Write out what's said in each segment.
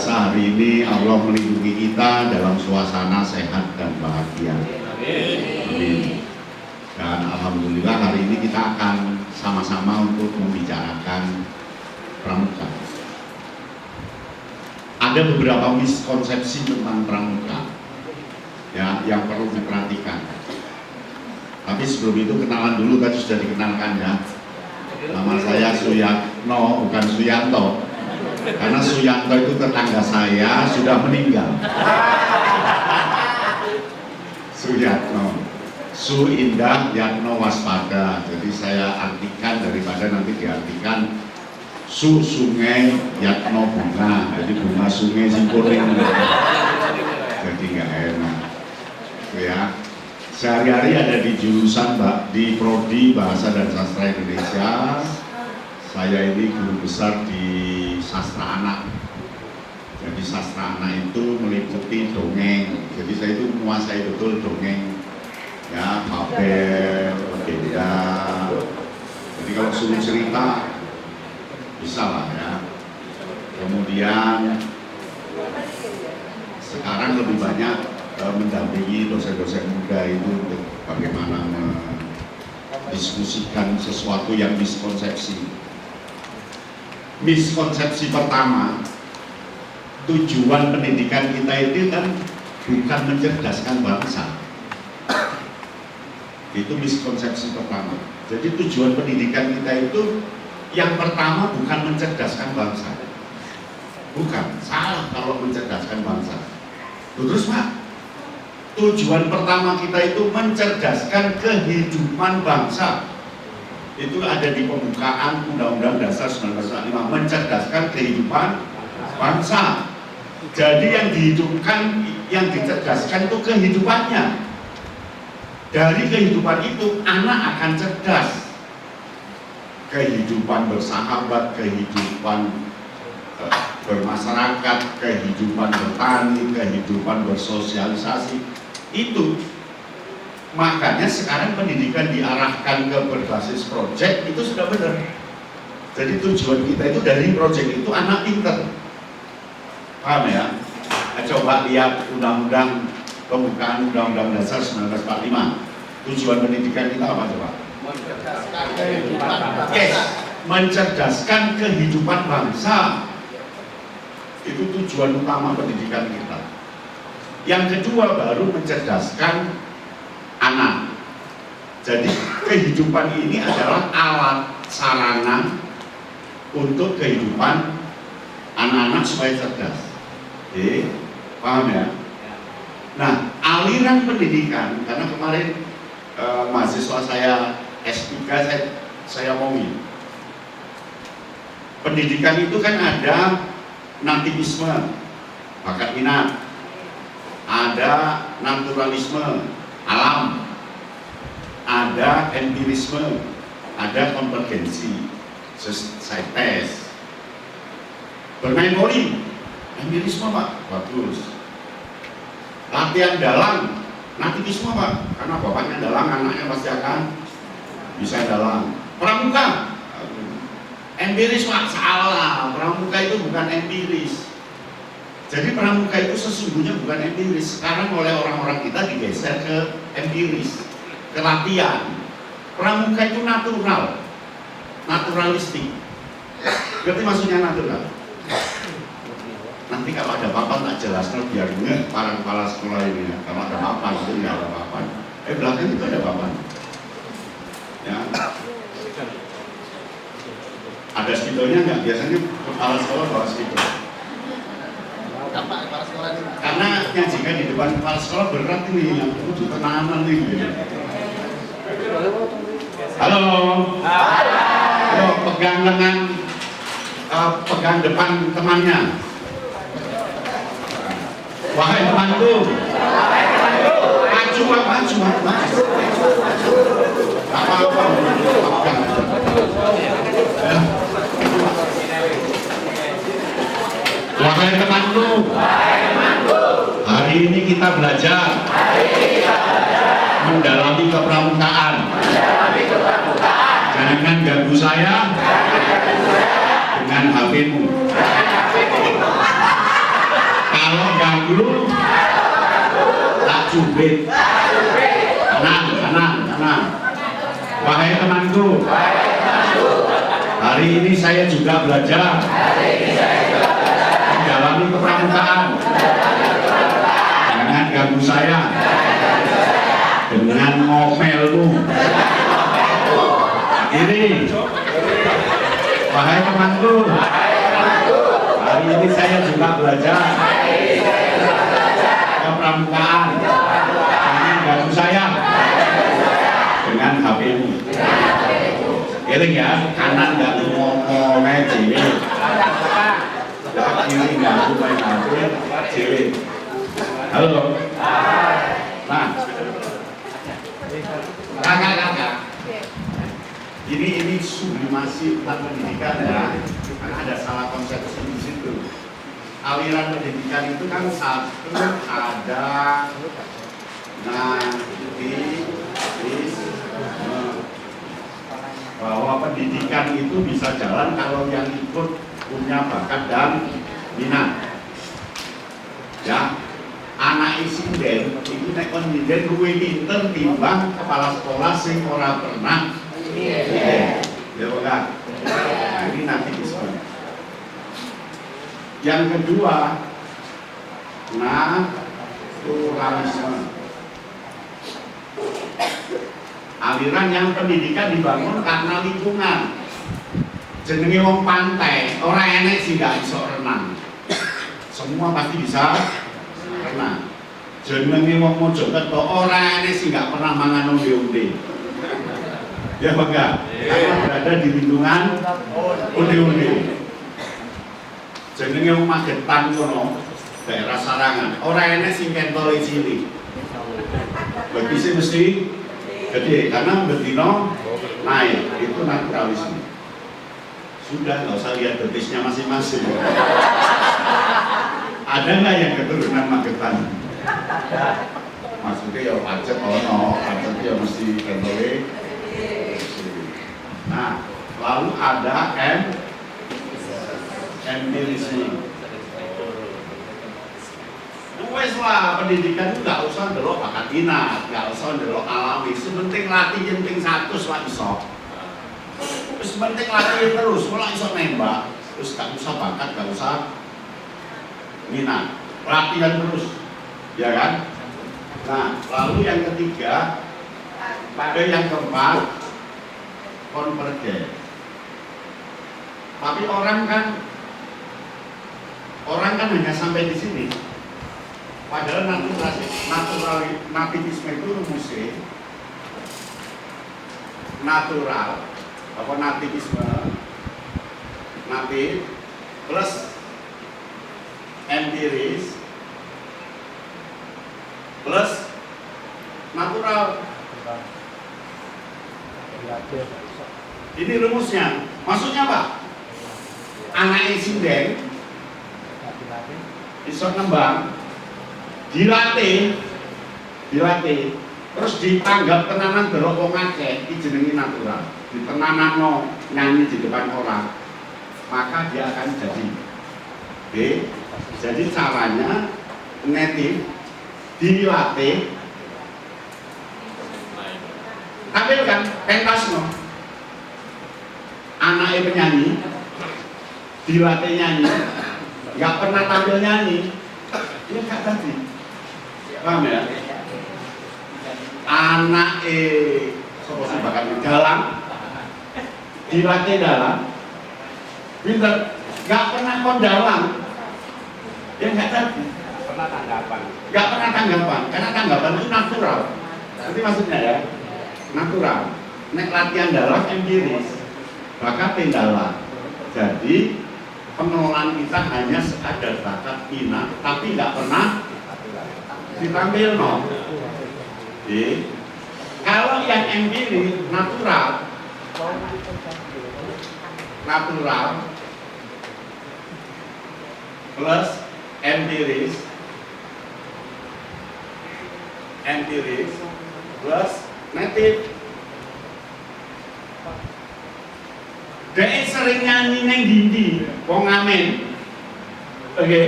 biasa hari ini Allah melindungi kita dalam suasana sehat dan bahagia. Amin. Dan alhamdulillah hari ini kita akan sama-sama untuk membicarakan pramuka. Ada beberapa miskonsepsi tentang pramuka ya, yang perlu diperhatikan. Tapi sebelum itu kenalan dulu, tadi sudah dikenalkan ya. Nama saya Suyatno, bukan Suyanto. Karena Suyanto itu tetangga saya, sudah meninggal. Suyatno, Su indah, Yatno waspada. Jadi saya artikan daripada nanti diartikan Su sungai, Yatno bunga. Jadi bunga sungai si kuning. Jadi nggak enak. Ya. Sehari-hari ada di jurusan di Prodi Bahasa dan Sastra Indonesia. Saya ini guru besar di sastra anak. Jadi sastra anak itu meliputi dongeng. Jadi saya itu menguasai betul dongeng. Ya, Babel, legenda. Jadi kalau suruh cerita bisa lah ya. Kemudian sekarang lebih banyak mendampingi dosen-dosen muda itu untuk bagaimana mendiskusikan sesuatu yang miskonsepsi. Miskonsepsi pertama, tujuan pendidikan kita itu kan bukan mencerdaskan bangsa. Itu miskonsepsi pertama. Jadi tujuan pendidikan kita itu yang pertama bukan mencerdaskan bangsa. Bukan, salah kalau mencerdaskan bangsa. Terus Pak, tujuan pertama kita itu mencerdaskan kehidupan bangsa. Itu ada di pembukaan Undang-Undang Dasar 1945, mencerdaskan kehidupan bangsa. Jadi yang dihidupkan, yang dicerdaskan itu kehidupannya. Dari kehidupan itu anak akan cerdas. Kehidupan bersahabat, kehidupan bermasyarakat, kehidupan bertani, kehidupan bersosialisasi. Itu makanya sekarang pendidikan diarahkan ke berbasis proyek, itu sudah benar. Jadi tujuan kita itu dari proyek itu anak pinter. Paham ya? Coba lihat undang-undang pembukaan Undang-Undang Dasar 1945. Tujuan pendidikan kita apa coba? Mencerdaskan kehidupan bangsa. Yes, mencerdaskan kehidupan bangsa. Itu tujuan utama pendidikan kita. Yang kedua baru mencerdaskan anak. Jadi kehidupan ini adalah alat sarana untuk kehidupan anak-anak supaya cerdas. Paham ya? Nah, aliran pendidikan, karena kemarin mahasiswa saya S3 saya omongin. Pendidikan itu kan ada nativisme, bakat minat, ada naturalisme, alam, ada empirisme, ada konvergensi, side test. Bermain voli, empirisme Pak, bagus. Latihan dalang, nativisme Pak, karena bapaknya dalang, anaknya pasti akan bisa dalang. Pramuka, empiris Pak, salah. Pramuka itu bukan empiris. Jadi pramuka itu sesungguhnya bukan empiris. Sekarang oleh orang-orang kita digeser ke empiris, ke latihan. Pramuka itu natural, naturalistik. Berarti maksudnya natural. Nanti kalau ada papan tak jelaskan biar ingat para kepala sekolah ini. Kalau ada papan itu nggak ada papan. Belakang itu ada papan. Ya. Ada spidolnya nggak? Biasanya kepala sekolah bawa spidol. Karena nyajikan di depan kepala sekolah berat ini, yang kudu tenanan nih. Halo. Halo, pegang lengan, pegang depan temannya. Wahai temanku. Maju, maju. Apa-apa. Wahai temanku. Hari ini kita belajar mendalami kepramukaan. Jangan ganggu saya dengan HP-mu. ganggu, tak cubit. Tenang. Wahai temanku, hari ini saya juga belajar mendalami kepramukaan. Jangan ganggu saya dengan ngomelmu. Ini, wahai temanku, hari ini saya juga belajar kepramukaan. Jangan ganggu saya dengan HP-mu. Kering ya, kanan gak ngomongnya cewek, kiri gak main HP cewek. Halo. Nah, kakak. Ini sublimasi tentang pendidikan ya, karena ada salah konsepsi di situ. Aliran pendidikan itu kan satu ada bahwa pendidikan itu bisa jalan kalau yang ikut punya bakat dan minat. Ya, anak isinden itu nek kon nyinden luwih pinter timbang kepala sekolah sing ora pernah. Ya bukan. Nah, ini nanti disebut. Yang kedua, naturalisme. Aliran yang pendidikan dibangun karena lingkungan. Jenenge wong pantai, ora enek sih gak iso renang. Semua pasti bisa renang. Jenenge wong Mojokerto, ora enek sih gak pernah mangan onde-onde. Ya bangga, karena berada di lingkungan onde-onde. Jenenge wong Magetan kono, daerah Sarangan, ora enek sing kentole cilik. Berarti sih mesti gede, karena betina naik, itu naturalisme. Sudah, nggak usah lihat betisnya masing-masing. Ada nggak yang keturunan Magetan? Maksudnya ya pacet, pacet ya mesti kentole. Nah, lalu ada empirisme. Wes lah, pendidikan itu nggak usah ndelok bakat minat, nggak usah ndelok alami. Sementing latih yang penting 100 lah iso. Terus penting latih terus, malah iso nembak. Terus nggak usah bakat, nggak usah minat, latihan terus, ya kan? Nah, lalu yang ketiga, yang keempat, konvergen. Tapi orang kan hanya sampai di sini. Padahal nativisme itu rumusnya natural, nativisme, natif plus empiris plus natural. Ini rumusnya. Maksudnya apa? Anak insiden iso nembang, dilatih, terus ditanggap tenanan delok wong akeh, iki jenenge natural. Ditenanano nyanyi di depan orang, maka dia akan jadi. Oke. Jadi caranya native dilatih. Tampilkan pentas no. Anaknya penyanyi, dilatih nyanyi, nggak pernah tampil nyanyi, ini nggak tadi. Paham ya? Anak sopo bahkan dalam, dilatih dalam, pinter, nggak pernah kondalam, ya nggak tadi. Nggak pernah tanggapan, karena tanggapan itu natural. Nanti maksudnya ya, natural. Nek latihan dalam empiris, bakat dalam. Jadi pengelolaan kita hanya sekadar bakat minat, tapi nggak pernah ditampil no. Jadi, kalau yang empiris natural plus empiris plus native. Dia sering nyanyi neng dindi, wong ngamen, oke?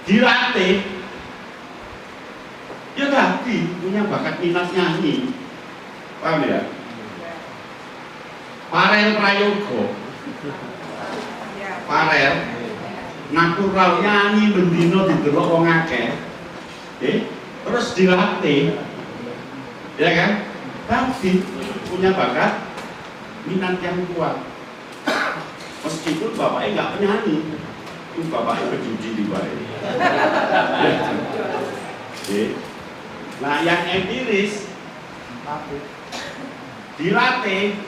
dilatih, ya tadi punya bakat minat nyanyi, paham ya? Parel prayoga, parel natural nyanyi bendino didelok wong akeh, terus dilatih, ya kan? Tapi punya bakat minat yang kuat. Meskipun bapaknya nggak penyanyi, itu bapaknya penjudi di bawah. Nah, yang empiris dilatih,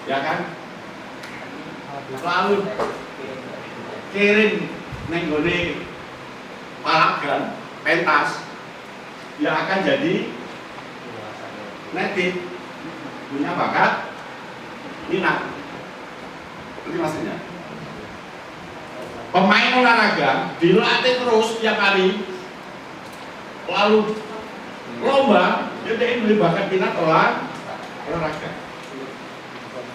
ya kan? Lalu kirim nenggone palagan, pentas, ya akan jadi native, punya bakat minat. Ini maksudnya. Pemain olahraga dilatih terus tiap hari, lalu lomba, dia beli bakat minat olahraga.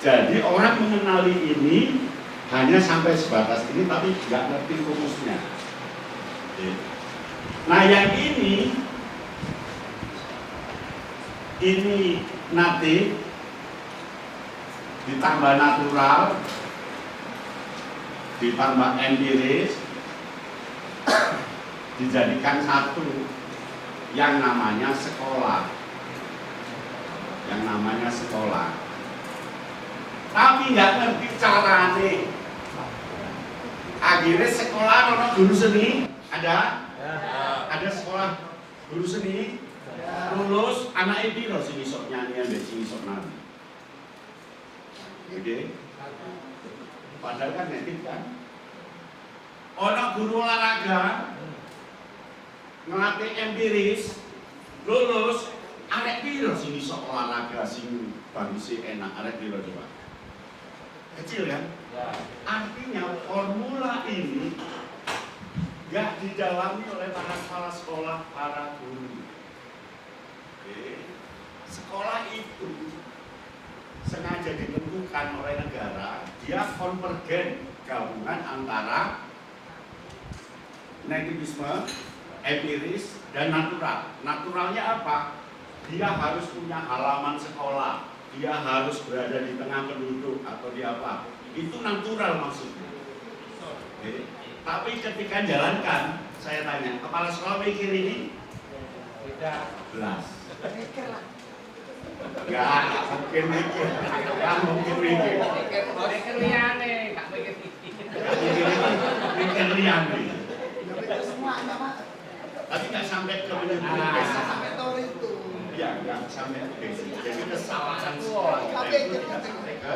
Jadi orang mengenali ini hanya sampai sebatas ini, tapi nggak ngerti rumusnya. Nah, yang ini natif ditambah natural, ditambah empiris, dijadikan satu yang namanya sekolah. Yang namanya sekolah. Tapi nggak ngerti carane. Akhirnya sekolah ono guru seni, ada? Ada sekolah guru seni. Lulus anak piro sing iso nyanyi ambek sing iso nari. Gede. Padahal kan netik kan. Ono guru olahraga ngelatih empiris, lulus arek piro sing iso olahraga sing bagusé enak, arek piro coba. Kecil kan? Ya. Artinya formula ini gak didalami oleh para kepala sekolah, para guru. Sekolah itu sengaja ditentukan oleh negara, dia konvergen, gabungan antara nativisme, empiris, dan natural. Naturalnya apa? Dia harus punya halaman sekolah, dia harus berada di tengah penduduk atau di apa. Itu natural maksudnya. Tapi ketika jalankan, saya tanya, kepala sekolah mikir ini? Tidak. Belas. Enggak mungkin mikir. Enggak mungkin mikir. Mikir liane, enggak mikir mikir. Mikir liane. Tapi enggak sampai ke benar-benar sampai tahu itu. Iya, enggak sampai ke basic. Jadi kesalahan sekolah kita itu tidak sampai ke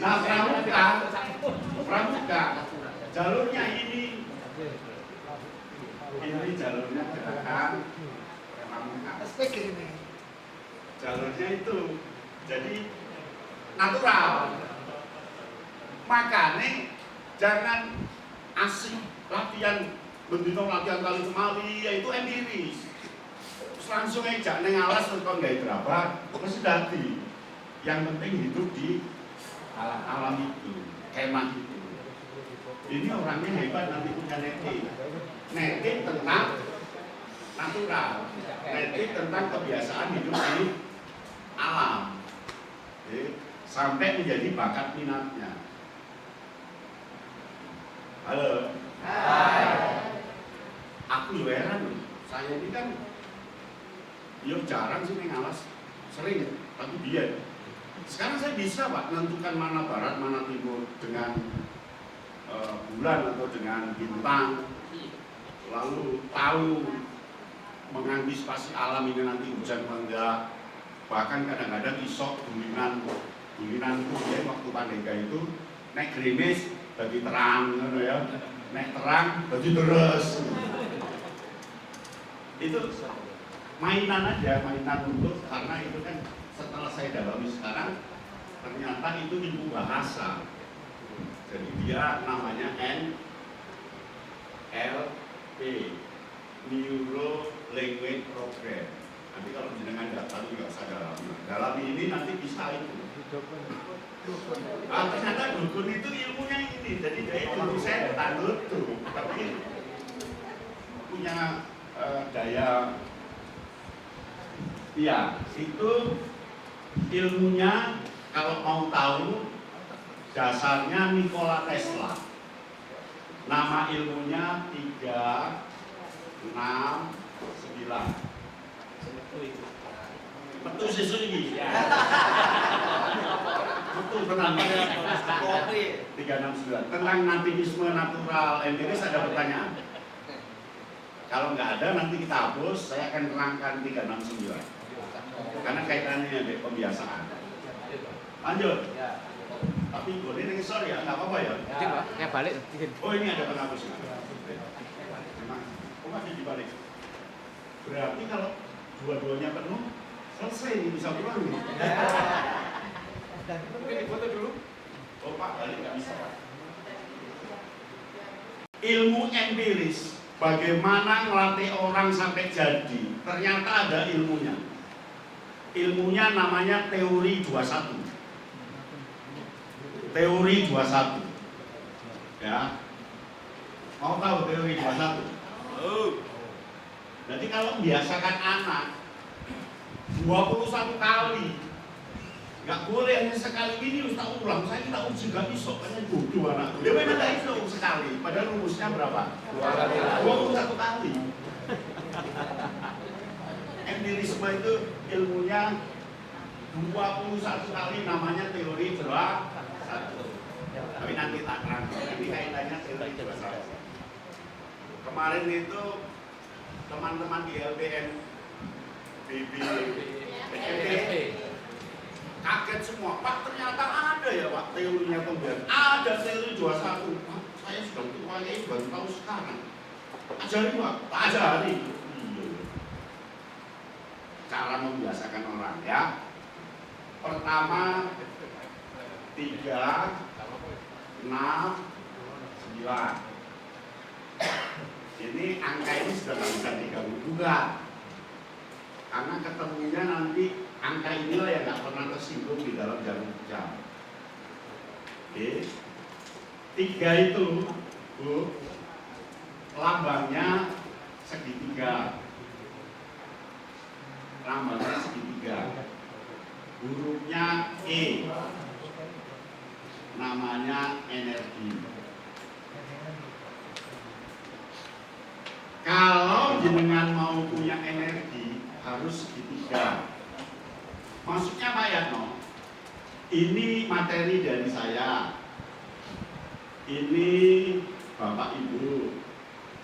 nah, pramuka jalurnya ini jalurnya gerakan pramuka. Jalurnya itu jadi natural. Makanya jangan asing latihan bendino latihan kali kemari, yaitu empiris. Terus langsung aja neng alas terus kok nggak berapa, terus dadi. Yang penting hidup di alam itu, kemah itu. Ini orangnya hebat, nanti punya netik. Netik tentang natural, netik tentang kebiasaan hidup di alam. Sampai menjadi bakat minatnya. Halo. Hai. Aku juga heran loh. Saya ini kan jarang sih ngalas, sering, tapi dia. Sekarang saya bisa Pak menentukan mana barat, mana timur dengan bulan atau dengan bintang. Lalu tahu mengantisipasi alam ini nanti hujan enggak. Bahkan kadang-kadang isok gulingan itu ya waktu pandega itu naik gerimis bagi terang gitu ya. Naik terang bagi terus. Itu mainan aja, mainan untuk karena itu kan setelah saya dalami sekarang ternyata itu ilmu bahasa. Jadi dia namanya NLP, Neuro Language Program. Nanti kalau jenengan daftar juga usah dalami ini nanti bisa itu. Ternyata dukun itu ilmunya ini. ini, jadi dia itu saya tandut tuh, tapi punya daya. Iya, itu ilmunya kalau mau tahu dasarnya Nikola Tesla. Nama ilmunya 369. Betul sesu ini. Betul tenang. 369. Tentang nativisme natural empiris ada pertanyaan? Kalau nggak ada nanti kita hapus, saya akan terangkan 369. Karena kaitannya dengan pembiasaan. Lanjut. Tapi boleh nih sorry ya, nggak apa-apa ya. Ya balik. Oh ini ada penghapusnya. Memang, kok masih dibalik? Berarti kalau dua-duanya penuh, selesai nih bisa pulang nih. Mungkin difoto dulu. Oh Pak, balik nggak bisa. Ilmu empiris, bagaimana melatih orang sampai jadi, ternyata ada ilmunya. Ilmunya namanya teori 21. Teori 21. Ya. Mau tahu teori 21? Jadi kalau membiasakan anak 21 kali, nggak boleh hanya sekali ini Ustaz ulang, saya kita uji gak bisa, karena bodoh anakku. Dia memang gak bisa sekali, padahal rumusnya berapa? 21 kali. Empirisme itu ilmunya 21 kali, namanya teori 21. Tapi nanti tak terangkan, ini kaitannya teori 21. Kemarin itu teman-teman di LPN BB kaget semua, Pak ternyata ada ya Pak teorinya pembiayaan, ada teori 21. Pak, saya sudah tuanya baru tahu sekarang. Ajari Pak, ajari. Cara membiasakan orang ya. Pertama 3, 6, 9. Ini angka ini sudah nggak bisa diganggu juga, karena ketemunya nanti angka inilah yang nggak pernah tersinggung di dalam jarum jam. Oke, 3 itu Bu, lambangnya segitiga, lambangnya segitiga, hurufnya E, namanya energi. Kalau jenengan mau punya energi harus segitiga. Maksudnya Pak Yatno, ini materi dari saya, ini Bapak Ibu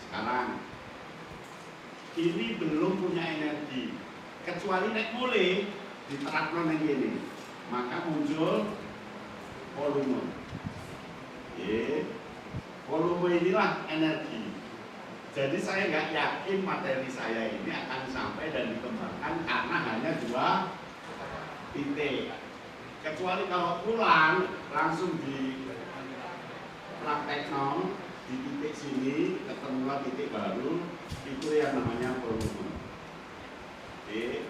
sekarang, ini belum punya energi, kecuali nek mulai diterapkan yang ini, maka muncul volume. Volume inilah energi. Jadi saya nggak yakin materi saya ini akan sampai dan dikembangkan karena hanya 2 titik. Kecuali kalau pulang langsung di praktek di titik sini ketemulah titik baru, itu yang namanya volume. Oke.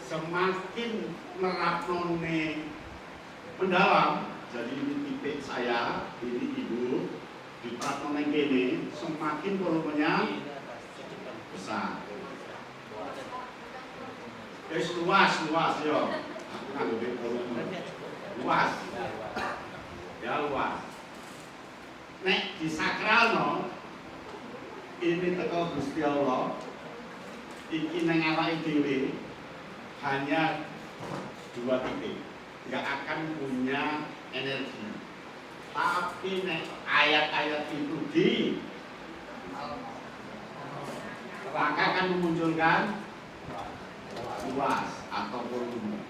Semakin nerapnone mendalam, jadi ini titik saya, ini Ibu. Di praktek ini semakin volumenya besar. Luas yo. Aku nganggep volume luas. Ya luas. Nek di sakral ini teko Gusti Allah. Iki nang awake dhewe hanya 2 titik. Enggak akan punya energi. Tapi ayat-ayat itu maka akan memunculkan luas atau volume.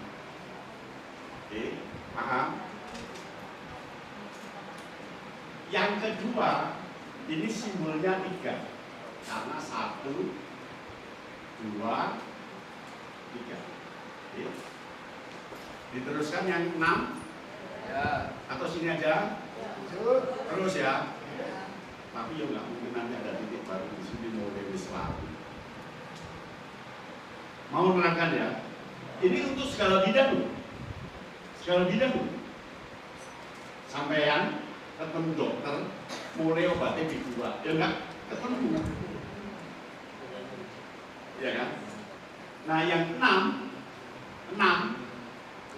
Oke, paham? Yang kedua, ini simbolnya 3 karena 1, 2, 3. Oke. Diteruskan yang 6 ya, atau sini aja terus ya. Tapi ya nggak mungkin nanti ada titik baru di sini mau lebih selalu. Mau menerangkan ya? Ini untuk segala bidang, segala bidang. Sampean ketemu dokter, mulai obatnya dibuat, ya enggak? Ketemu, ya kan? Nah yang enam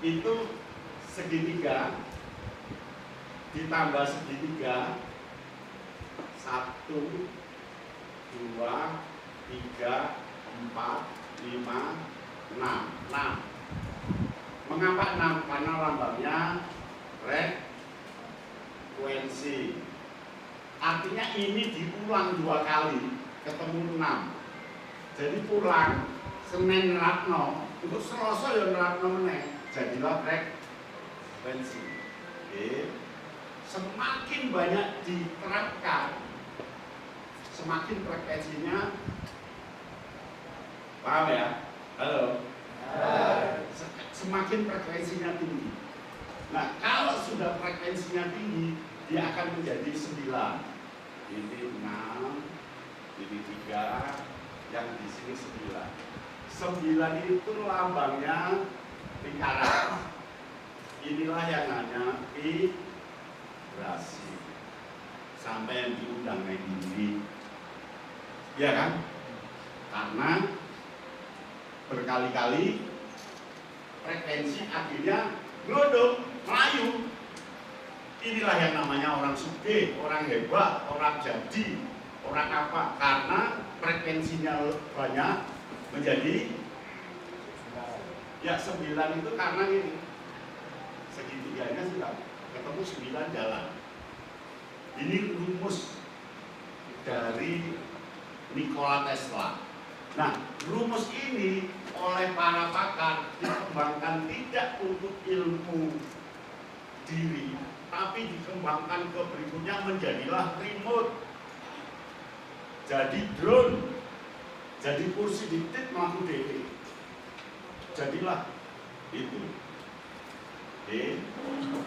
itu segitiga ditambah segitiga 1, 2, 3, 4, 5, 6. Mengapa 6? Karena lambangnya frekuensi. Artinya ini diulang 2 kali, ketemu 6. Jadi pulang Senin Ratno, untuk Selasa ya Ratno meneh, jadilah frekuensi. Oke. Semakin banyak diterapkan, semakin frekuensinya, paham ya? Halo? Semakin frekuensinya tinggi. Nah, kalau sudah frekuensinya tinggi, dia akan menjadi 9. Ini 6, ini 3, yang di sini 9. 9 itu lambangnya lingkaran. Inilah yang namanya vibrasi. Sampai yang diundang kayak gini, ya kan? Karena berkali-kali frekuensi akhirnya glodok, melayu. Inilah yang namanya orang sugih, orang hebat, orang jadi, orang apa? Karena frekuensinya banyak menjadi ya 9 itu karena ini segitiganya sudah ketemu 9 jalan. Ini rumus dari Nikola Tesla. Nah, rumus ini oleh para pakar dikembangkan tidak untuk ilmu diri, tapi dikembangkan ke berikutnya menjadilah remote, jadi drone, jadi kursi diktit melaku dewe, jadilah itu. Oke.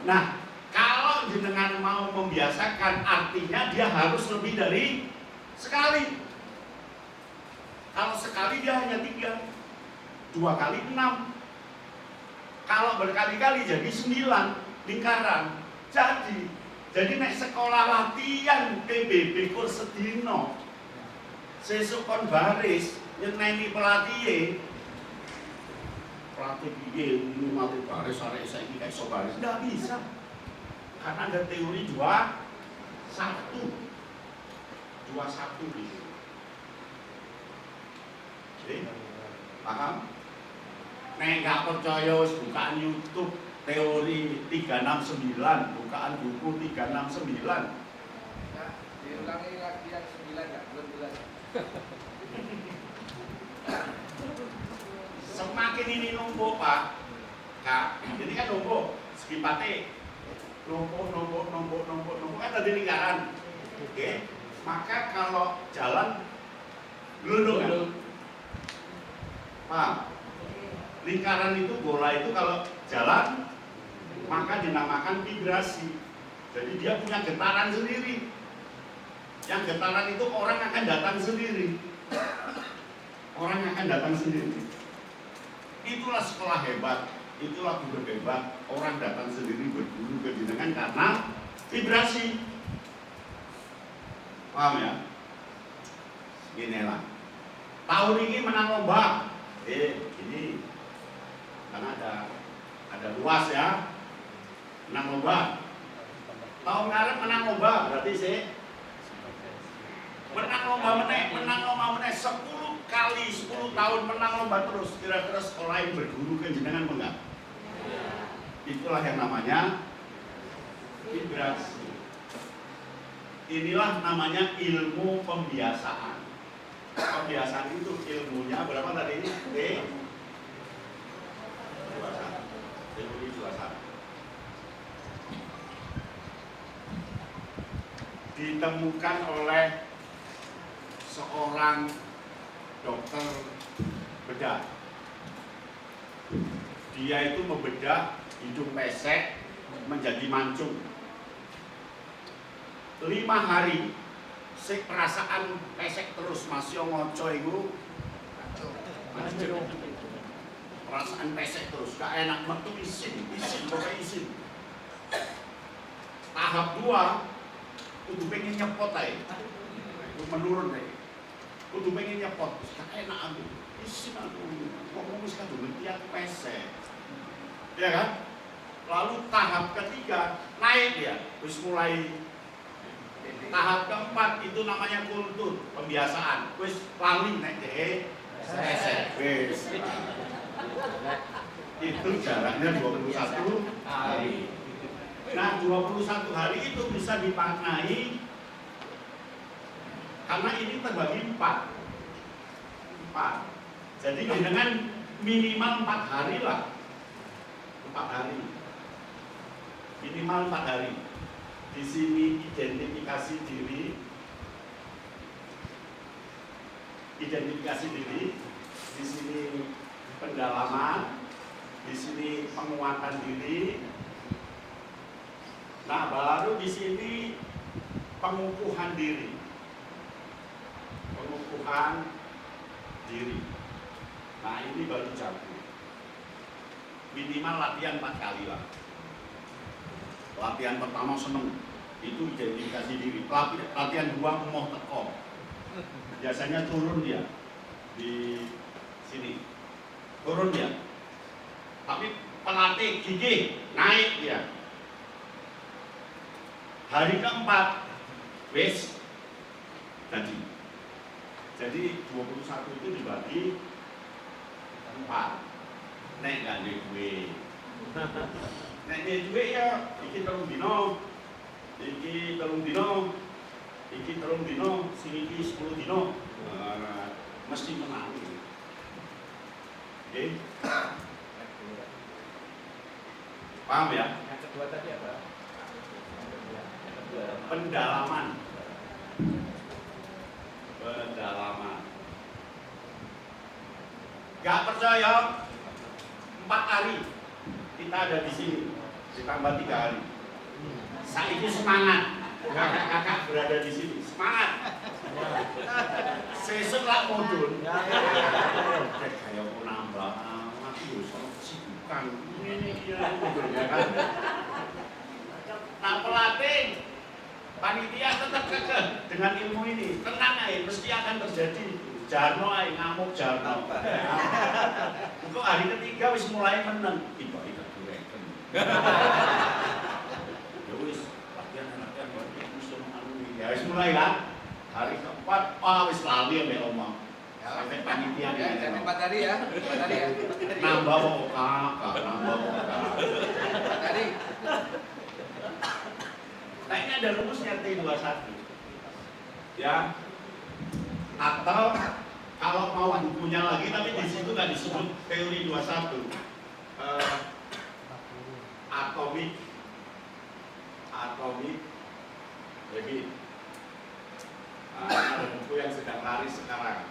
Nah, kalau jenengan mau membiasakan, artinya dia harus lebih dari sekali. Kalau sekali dia hanya 3, 2 kali 6. Kalau berkali-kali jadi 9 lingkaran. Jadi nek sekolah latihan PBB kur sedino, sesuk kon baris nyeneni pelatih piye mati baris arek saiki gak iso baris, ndak bisa. Karena ada teori 2, 1 gitu. Paham? Nek gak percaya wis bukaan YouTube teori 369, bukaan buku 369. Nah, diulangi lagi yang 9 ya, belum jelas. Semakin ini numpuk Pak, Kak, jadi kan numpuk, skipate numpuk kan tadi lingkaran. Oke, maka kalau jalan gelundung kan? Paham? Lingkaran itu, bola itu kalau jalan maka dinamakan vibrasi. Jadi dia punya getaran sendiri. Yang getaran itu orang akan datang sendiri. Orang akan datang sendiri. Itulah sekolah hebat, itulah guru hebat. Orang datang sendiri berguru ke jenengan karena vibrasi. Paham ya? Inilah. Tahun ini menang lomba. Ini karena ada luas ya. Menang lomba. Tahun kemarin menang lomba, berarti sih menang lomba meneh 10 kali 10 tahun menang lomba terus. Kira-kira sekolah yang berguru ke jenengan enggak? Itulah yang namanya vibrasi. Inilah namanya ilmu pembiasaan. Pembiasaan itu ilmunya berapa tadi ini? Teori 21. Ditemukan oleh seorang dokter bedah. Dia itu membedah hidung pesek menjadi mancung. 5 hari perasaan pesek terus masih ngoco itu perasaan pesek terus gak enak metu isin pokoknya isin. tahap 2 kudu pengen nyepot ae. Itu menurun ae. Kudu pengen nyepot, wis enak aku. Isin aku ngomong wis kadung ngerti aku pesek. Ya kan? Lalu tahap ketiga naik ya, wis mulai. Tahap keempat itu namanya kultur, pembiasaan. Wis lali naik deh. Wis. Itu jaraknya 21 hari. Nah, 21 hari itu bisa dimaknai karena ini terbagi 4. Jadi dengan minimal 4 hari lah. 4 hari. Minimal 4 hari. Di sini identifikasi diri, di sini pendalaman, di sini penguatan diri. Nah, baru di sini pengukuhan diri. Nah, ini baru jago. Minimal latihan 4 kali lah. Latihan pertama seneng, itu identifikasi diri. Latihan 2 mau teko. Biasanya turun dia di sini, turun dia. Tapi pelatih gigih naik dia. Hari keempat, wis jadi 21 itu dibagi 4. Nek gak ada duit. Nek ada duit ya, iki 3 dino, iki 3 dino, iki 3 dino, sing iki 10 dino. Mesti menang. Oke? Paham ya? Yang kedua tadi apa? Pendalaman. Gak percaya? 4 hari kita ada di sini, ditambah 3 hari. Saiki semangat, kakak-kakak berada di sini, semangat. Sesuk lah mudun. Kayak mau nambah, aku bisa sibukan. Ini ya kan. Nah, pelatih, panitia tetap kekeh dengan ilmu ini. Tenang aja, mesti akan terjadi. Jarno aja, ngamuk Jarno. Untuk hari ketiga wis mulai menang. Tiba itu direken. Ya wis, latihan ya wis mulai lah. Hari keempat, wis lali ambek omong. Sampai panitia Ya, jadi 4 hari ya. 4 hari ya. nambah kakak, nambah kakak. 4 hari. Nah, ini ada rumusnya T21. Ya. Atau kalau mau bukunya lagi, tapi di situ nggak disebut teori 21. Atomic jadi ada buku yang sedang laris sekarang,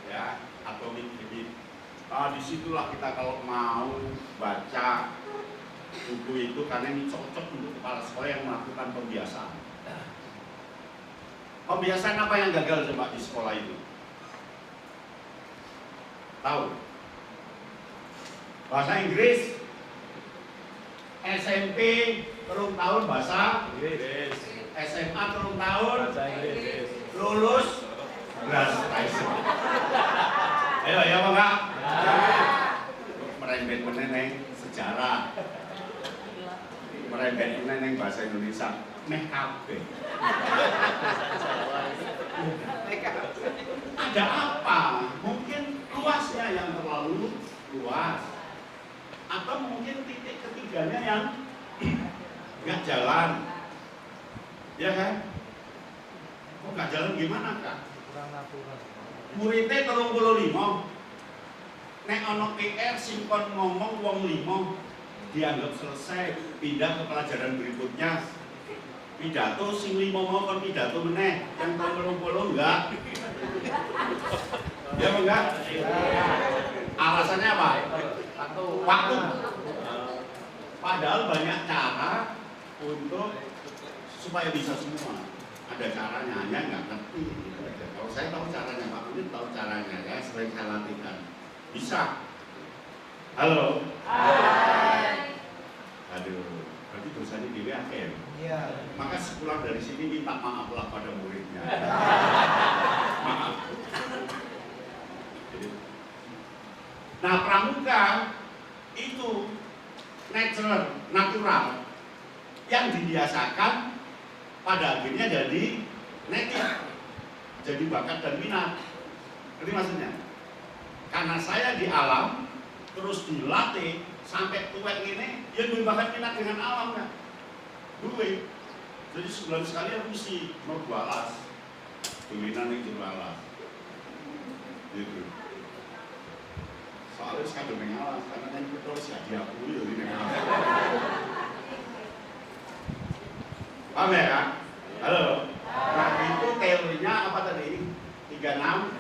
ya, Atomic Habit. Disitulah kita kalau mau baca buku itu, karena ini cocok untuk kepala sekolah yang melakukan pembiasaan. Pembiasaan apa yang gagal coba di sekolah itu? Tahu? Bahasa Inggris, SMP terus tahun bahasa Inggris, SMA terus tahun bahasa Inggris, lulus beras Tyson. Ayo ya Pak. Merembet meneneng sejarah, merembet meneneng bahasa Indonesia. Meh kabeh. Ada apa? Mungkin luasnya yang terlalu luas, atau mungkin titik ketiganya yang nggak jalan, ya kan? Kok nggak jalan gimana kak? Kurang natural. Muridnya 35, nek ono PR simpon ngomong wong 5 dianggap selesai, pindah ke pelajaran berikutnya. Pidato sing 5 mau kon pidato meneh, yang 30 enggak. Ya enggak? Alasannya apa? Waktu. Padahal banyak cara untuk supaya bisa semua. Ada caranya, hanya nggak ngerti. Gitu aja. Kalau saya tahu caranya, Pak Unit tahu caranya, ya sering saya latihkan. Bisa. Halo. Hai. Aduh, berarti dosanya di WAKM. Iya. Maka sepulang dari sini minta maaflah pada muridnya. Maaf. Nah, pramuka itu natural yang dibiasakan pada akhirnya jadi native, jadi bakat dan minat. Jadi maksudnya, karena saya di alam terus dilatih sampai tua ini, ya gue bakat minat dengan alam kan. Gue, jadi sebulan sekali aku mesti mau alas, tulinan itu alas, gitu. Soalnya sekarang dengan alas, karena yang terus ya diakui dari dengan alas. Paham ya kan? Halo. Nah itu teorinya apa tadi? 36.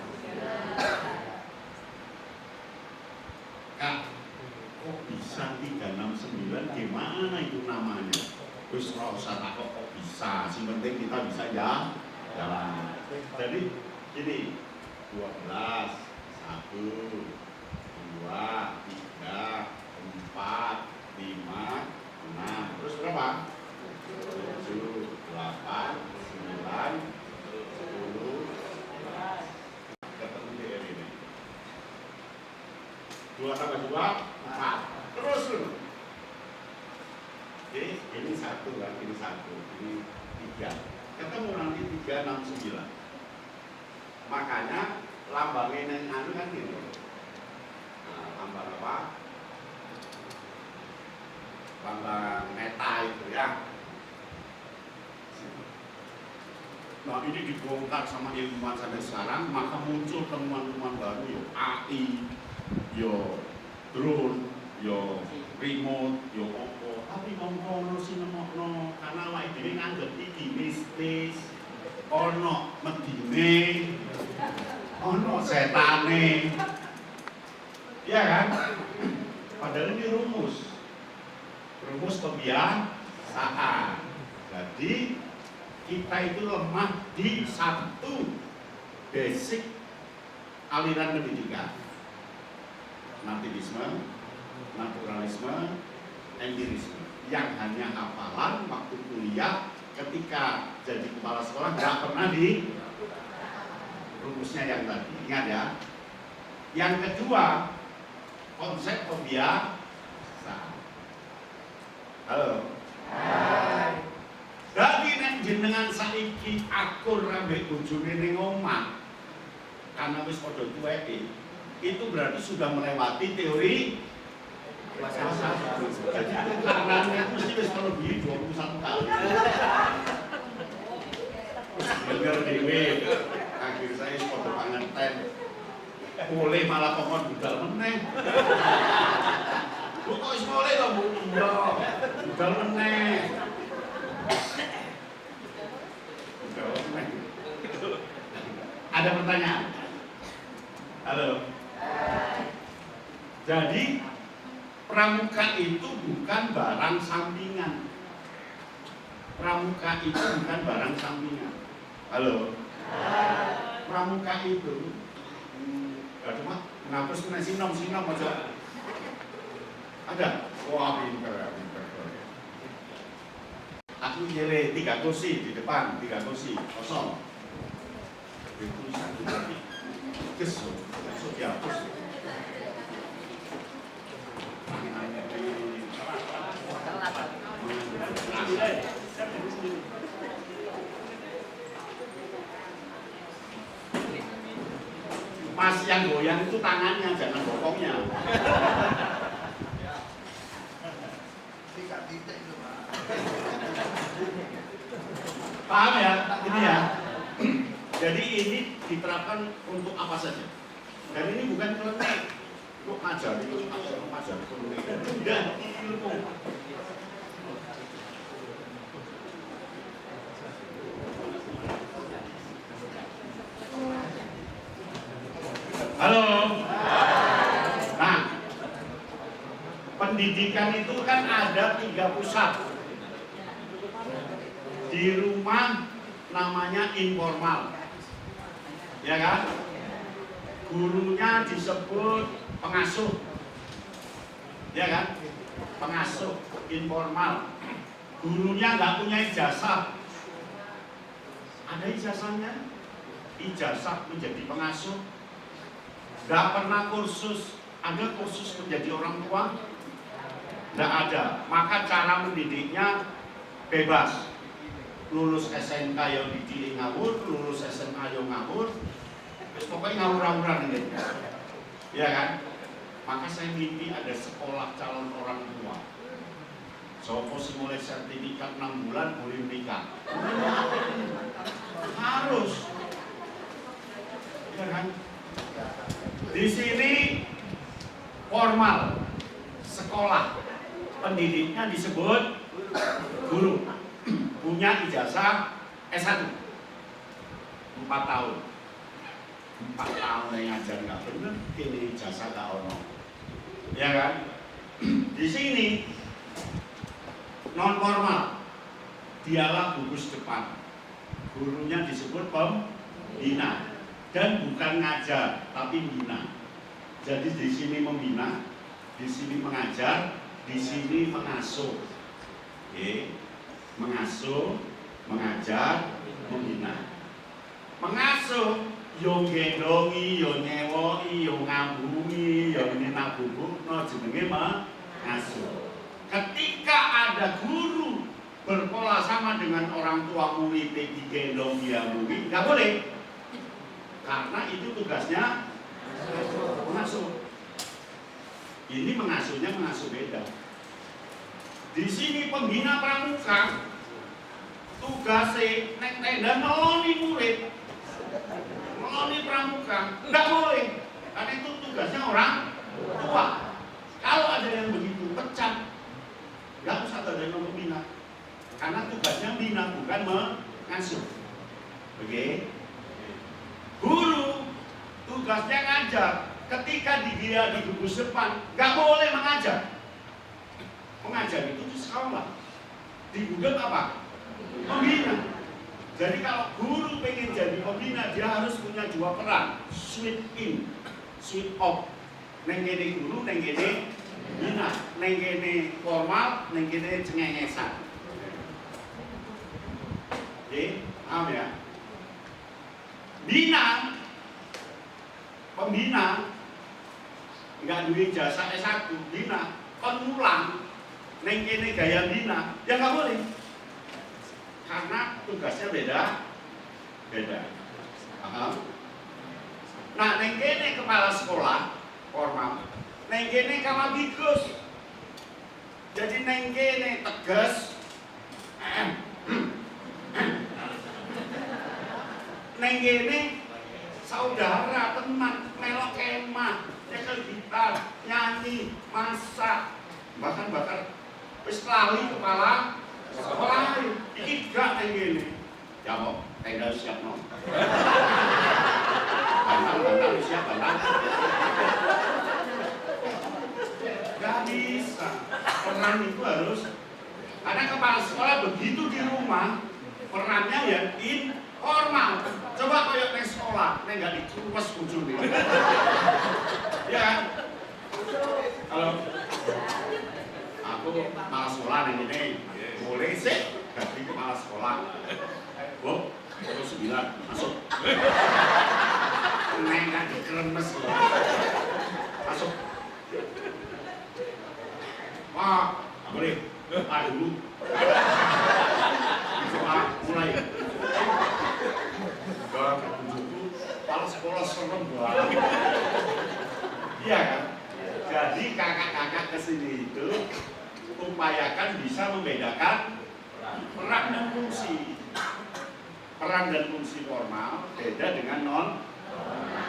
Kak, kok bisa 369? Gimana itu namanya? Terus ora usah takut kok bisa, sing penting kita bisa ya jalan. Jadi ini 12, 1, 2, 3, 4, 5, 6. Terus berapa? 7, 8, 9, 10, 11. Ketemu di ini. 2 tambah 2, 4. Terus dulu. Jadi ini 1 kan, ini 1, ini 3. Ketemu nanti 369. Makanya lambangnya yang anu kan gitu. Nah, lambang apa? Lambang meta itu ya. Nah ini dibongkar sama ilmuwan sampai sekarang, maka muncul temuan-temuan baru yo AI, yo drone, yo remote, yo opo. Tapi ngomong sih nemokno karena awake dhewe nganggep iki mistis, ono medine, ono setane. Iya kan? Padahal ini rumus kebiasaan. Jadi kita itu lemah di satu basic aliran pendidikan, nativisme, naturalisme, empirisme, yang hanya hafalan waktu kuliah, ketika jadi kepala sekolah nggak pernah di rumusnya yang tadi. Ingat ya. Yang kedua, konsep kebiasaan. Halo. Hai. Dadi nek jenengan saiki akur ambek bojone ning omah karena wis padha tuweke, itu berarti sudah melewati teori kebiasaan. Jadi karena mesti wis melebihi 21 kali. Bener dhewe, akhir saya wis padha panganten. Boleh malah pokok budal meneh. Lu kok wis mulai lho, Bu? Iya, budal meneh. Ada pertanyaan? Halo. Jadi pramuka itu bukan barang sampingan. Pramuka itu bukan barang sampingan. Halo. Pramuka itu cuma ngapus kena sinom aja. Ada? Wah, pinter. Aku nyele 3 kursi di depan, 3 kursi kosong. Itu satu lagi. Kesel, langsung dihapus. Mas yang goyang itu tangannya, jangan bokongnya. Paham ya? Ini ya. Jadi ini diterapkan untuk apa saja. Dan ini bukan klinik. Untuk ngajari, ngajari klinik. Udah, ilmu. Halo. Nah, pendidikan itu kan ada 3 pusat. Di rumah namanya informal, ya kan? Gurunya disebut pengasuh, ya kan? Pengasuh informal. gurunya nggak punya ijazah. Ada ijazahnya, ijazah menjadi pengasuh. Nggak pernah kursus, ada kursus menjadi orang tua? Nggak ada. Maka cara mendidiknya bebas. Lulus SMK yang dididik ngawur, lulus SMA yang ngawur, terus pokoknya ngawur-ngawuran ini. Ya kan? Maka saya mimpi ada sekolah calon orang tua. Sopo mulai sertifikat 6 bulan boleh menikah. Harus. Ya kan? Di sini formal sekolah, pendidiknya disebut guru, punya ijazah S1 4 tahun. 4 tahun yang ngajar nggak bener, ini ijazah nggak ono. Ya kan? Di sini non formal, dialah gugus depan, gurunya disebut pembina dan bukan ngajar tapi bina. Jadi di sini membina, di sini mengajar, di sini mengasuh. Oke, mengasuh, mengajar, membina. Mengasuh, yo gendongi, yo nyewoki, yo ngambungi, yo nina bubuk, no jenenge mengasuh. Ketika ada guru berpola sama dengan orang tua murid digendong dia murid, nggak boleh. Karena itu tugasnya mengasuh. Ini mengasuhnya mengasuh beda. Di sini pembina pramuka tugasnya nek tenda noloni murid, noloni pramuka, nggak boleh. Karena itu tugasnya orang tua. Kalau ada yang begitu pecat, nggak usah ada yang membina. Karena tugasnya bina bukan mengasuh. Oke? Guru tugasnya ngajar. Ketika dia di gugus depan, nggak boleh mengajar. Mengajar itu di sekolah. Di Google apa? Pembina. Jadi kalau guru pengen jadi pembina, dia harus punya 2 peran. Switch in, switch off. Neng kene guru, neng kene bina. Neng kene formal, neng kene cengengesan. Oke, paham ya? Bina, pembina nggak duit jasa S1, bina, penulang, neng kene gaya bina, ya nggak boleh, karena tugasnya beda. Paham? Nah, neng kene kepala sekolah formal, neng kene kamabikus, jadi neng kene tegas, neng kene saudara, teman, melok kemah, nyekel gitar, nyanyi, masak, bahkan bakar wis lali kepala sekolah. Iki gak neng kene. Ya kok, tenda siap no. Bantal siap bantal. Gak bisa. Peran itu harus, karena kepala sekolah begitu di rumah perannya ya informal. Coba kayak neng sekolah, neng gak dicurupes ujungnya. Ya kan? Kalau aku kepala sekolah neng ini, boleh sih ganti kepala sekolah. Bu, 9 masuk. Neng gak dikeremes loh. Masuk. Wah, gak boleh. Dulu. Mulai. Gak ketunjukku, kepala sekolah serem banget. Iya kan? Jadi kakak-kakak kesini itu upayakan bisa membedakan peran dan fungsi. Peran dan fungsi formal beda dengan non formal.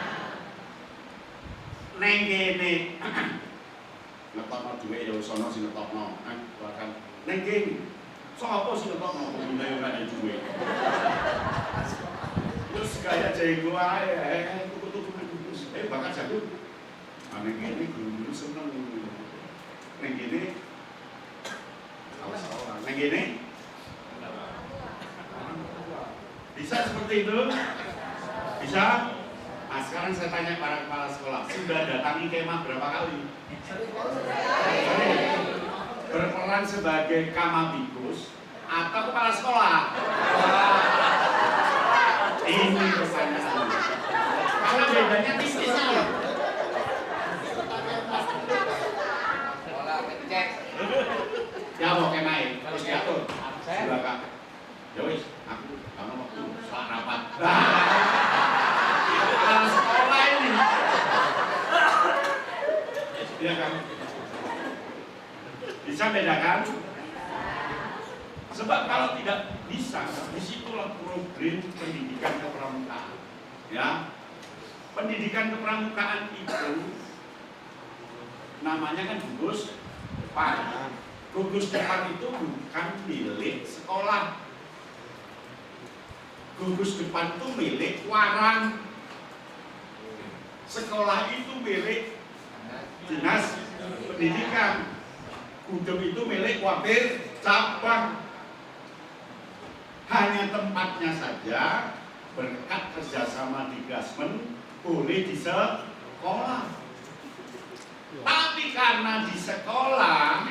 Neng kene ngetokno duwe ya sono sing ngetokno, bahkan neng kene sapa sing ngetokno pembina yo gak ada duwe. Terus kayak jago ae, tuku-tuku terus bakat jago. Neng kene guru seneng. Neng kene salah. Neng kene bisa seperti itu? Bisa? Nah, sekarang saya tanya para kepala sekolah, sudah datangi kemah berapa kali? Berperan sebagai kamabikus atau kepala sekolah? Ini pertanyaan. Karena bedanya tipis ya. Bola ngecek. Ya mau kemain, harus diatur. Silakan. Ya wis, aku karena waktu saat rapat. Kepala sekolah ini. Iya kan? Bisa bedakan? Sebab kalau tidak bisa, disitulah problem pendidikan kepramukaan. Ya, pendidikan kepramukaan itu namanya kan gugus depan. Gugus depan itu bukan milik sekolah. Gugus depan itu milik warang. Sekolah itu milik dinas pendidikan. Gudeg itu milik wakil cabang. Hanya tempatnya saja berkat kerjasama di Gasmen boleh di sekolah. Tapi karena di sekolah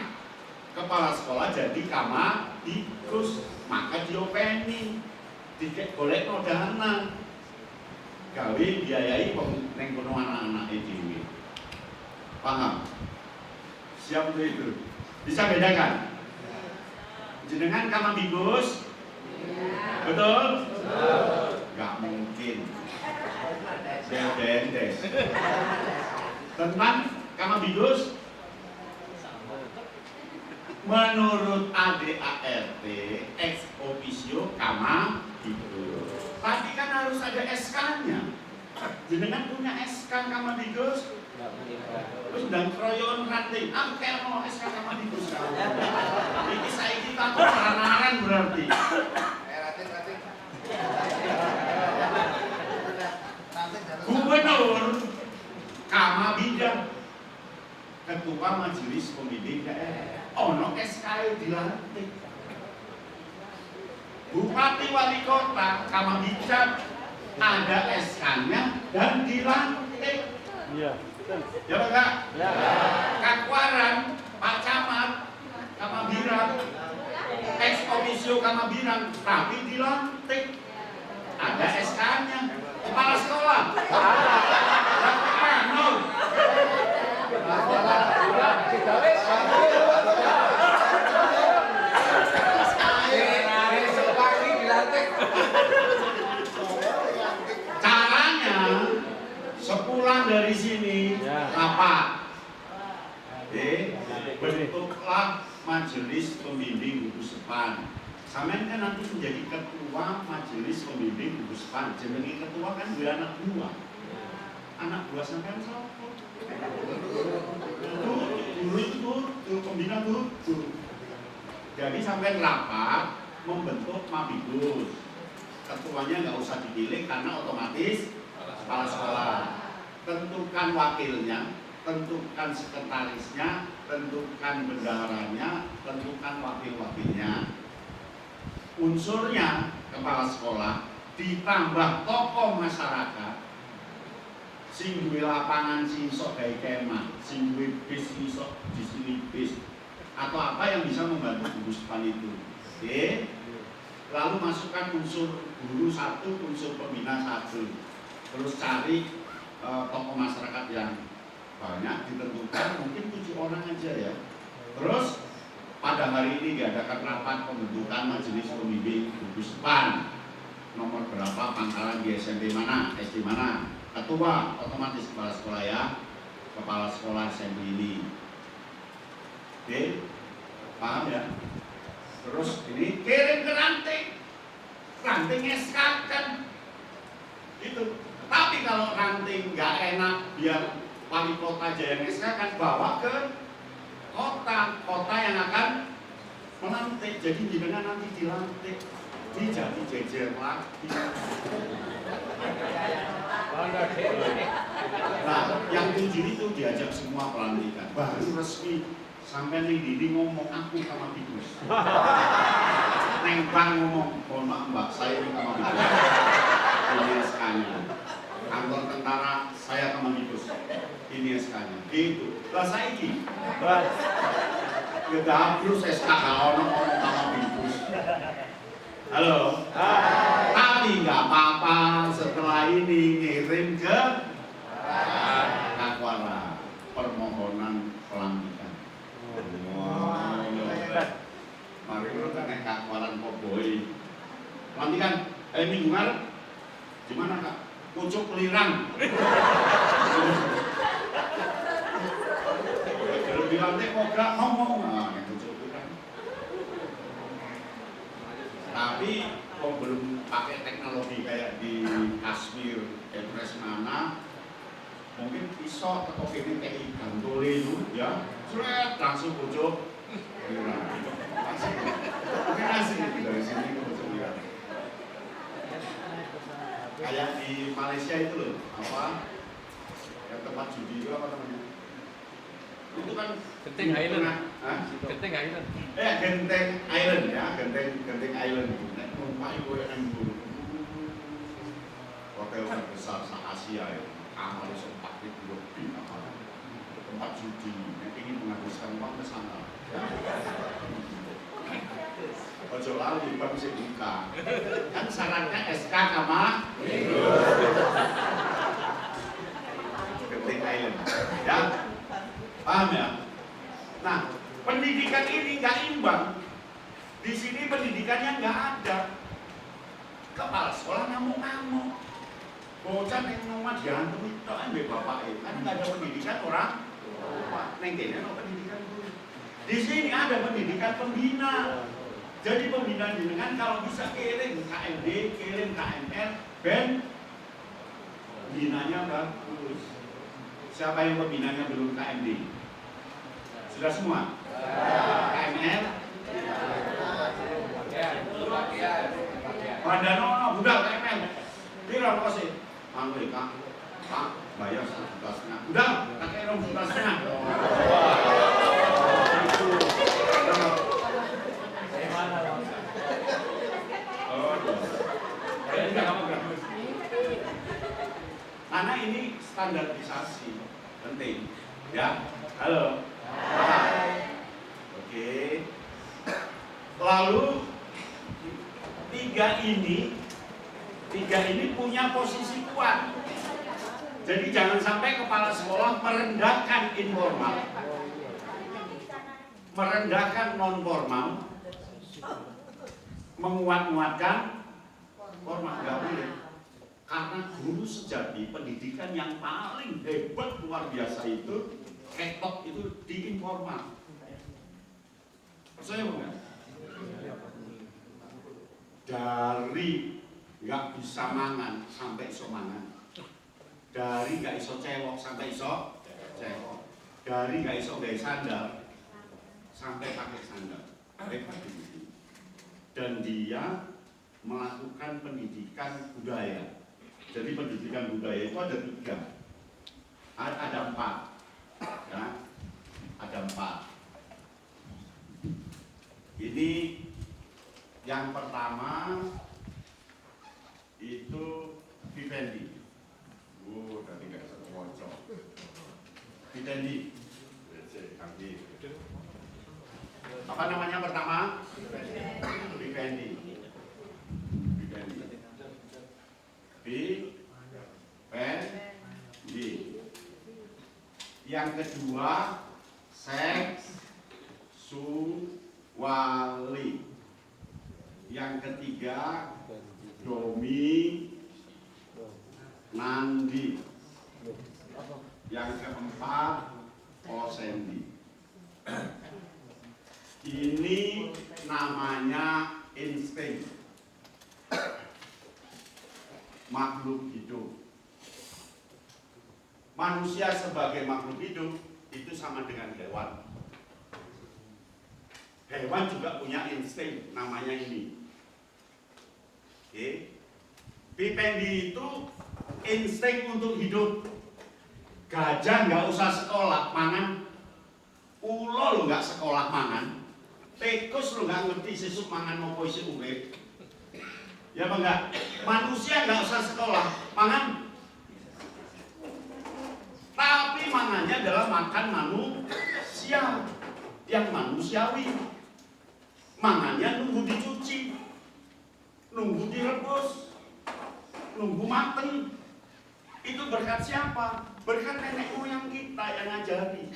kepala sekolah jadi kamadikus, maka diopeni dikek golek no dana gawe biayai neng kono anak-anak dhewe. Paham? Siap untuk itu? Bisa bedakan? Jenengan kamadikus? Betul? Gak mungkin. Bedes. Tentang kamadikus? Menurut ADART ex officio kamadikus. Tapi kan harus ada SK-nya. Jenengan punya SK kamadikus? Terus dan kroyon ranting. Aku kayak mau SK kamadikus. Ini saya kita peranan berarti. Rating. Gubernur Kamabidang, ketua majelis pembimbing daerah. Ono SK dilantik. Bupati wali kota Kamabidang ada SK-nya dan dilantik. Iya. Ya enggak? Ya. Kakwaran Pak Camat Kamabirang ex officio Kamabirang tapi dilantik. Ada SK-nya. Kepala sekolah. No. Besok pagi dilantik. Caranya sepulang dari sini Ya. rapat. Bentuklah majelis pembimbing gugus depan. Sampean kan nanti menjadi ketua majelis pembimbing gugus depan. Jenenge ketua kan dua anak buah. Anak buah sampean sapa? Guru itu pembina guru. Jadi sampean rapat membentuk mabigus. Ketuanya nggak usah dipilih karena otomatis kepala sekolah. Tentukan wakilnya, tentukan sekretarisnya, tentukan bendaharanya, tentukan wakil-wakilnya. Unsurnya kepala sekolah ditambah tokoh masyarakat sing duwe lapangan sing sok gawe kemah, sing duwe bis sing sok di sini bis atau apa yang bisa membantu gugus depan itu. Oke. Lalu masukkan unsur guru satu, unsur pembina satu. Terus cari tokoh masyarakat yang banyak, ditentukan mungkin 7 orang aja ya. Terus pada hari ini diadakan rapat pembentukan majelis pembimbing gugus depan. Nomor berapa, pangkalan di SMP mana, SD mana. Ketua otomatis kepala sekolah ya. Kepala sekolah SMP ini. Oke, paham ya? Terus ini kirim ke ranting. Ranting SK kan gitu. Tapi kalau ranting nggak enak, biar wali kota aja yang SK kan bawa ke kota yang akan melantik. Jadi gimana nanti dilantik, jadi jejer lagi. Nah, yang 7 itu diajak semua pelantikan. Baru resmi sampai nih Didi ngomong aku sama Bigus. Neng Bang ngomong, mohon maaf Mbak, saya ini sama Bigus. Ini SK-nya. Kantor tentara saya sama Bigus. Ini SK-nya. Gitu. Lah saya ini. Ya dapur SK kalau ngomong sama Bigus. Halo. Tapi nggak apa-apa setelah ini ngirim ke Kakwara permohonan pelantikan. Mari kita naik Kakwaran Koboi. Pelantikan, minggu ngarep. Gimana Kak? Pucuk Lirang. Kalau bilang kok gak ngomong, nah yang pucuk Lirang. Tapi kok belum pakai teknologi kayak di Kashmir, Epres mana? Mungkin pisau atau ini kayak ikan tuli itu, ya, seret langsung pucuk Lirang. Mungkin asing itu dari sini ke pucuk Lirang. Kayak di Malaysia itu loh, apa? Yang tempat judi itu apa namanya? Itu kan Genting Island. Hah? Genting Island. Genting Island ya, Genting Island. Nek numpak iku yang dulu. Hotel terbesar se Asia ya. Kamar iso 4.000 lebih kamar. Tempat judi, yang ingin menghabiskan uang ke sana. Ya. Ojo lali bang sing buka. Kan syaratnya SK sama Genting Island. Ya. Paham ya? Nah, pendidikan ini nggak imbang. Di sini pendidikannya nggak ada. Kepala sekolah ngamuk-ngamuk. Bocah yang rumah diantum itu ambil bapaknya. Karena nggak ada pendidikan orang. Neng kene ada pendidikan dulu. Di sini ada pendidikan pembina. Jadi pembinaan jenengan kalau bisa kirim KMD, kirim KML, ben pembinanya bagus. Siapa yang pembinanya belum KMD? Sudah semua? KML? Bandanono, budal KML. Piro kose? Anu Kak, bayar 1,5 juta. Budal, kakek 2,5 juta. Karena ini standarisasi penting, ya. Halo. Oke. Lalu tiga ini punya posisi kuat. Jadi jangan sampai kepala sekolah merendahkan informal, merendahkan non formal, menguat-nguatkan formal, nggak boleh. Karena guru sejati pendidikan yang paling hebat luar biasa itu ketok itu di informal. Percaya bukan? Dari nggak bisa mangan sampai iso mangan, dari nggak iso cewok sampai iso cewok, dari nggak iso gaya sandal sampai pakai sandal. Hebat itu. Dan dia melakukan pendidikan budaya. Jadi pendidikan budaya itu ada 3, ada 4, ya, ada 4. Ini yang pertama itu Vivendi. Tadi nggak bisa ngocok. Vivendi. Apa namanya pertama? Vivendi. Yang kedua seksuali. Yang ketiga dominandi. Yang keempat osendi. Ini namanya insting makhluk hidup. Manusia sebagai makhluk hidup itu sama dengan hewan. Hewan juga punya insting, namanya ini. Oke. Vivendi itu insting untuk hidup. Gajah nggak usah sekolah, mangan. Ulo lo nggak sekolah mangan. Tikus lo nggak ngerti sesuk mangan mau isi urip. Ya apa enggak? Manusia nggak usah sekolah, mangan. Tapi mangannya adalah makan manusia yang manusiawi. Mangannya nunggu dicuci. nunggu direbus, nunggu mateng. Itu berkat siapa? Berkat nenek moyang kita yang ngajari.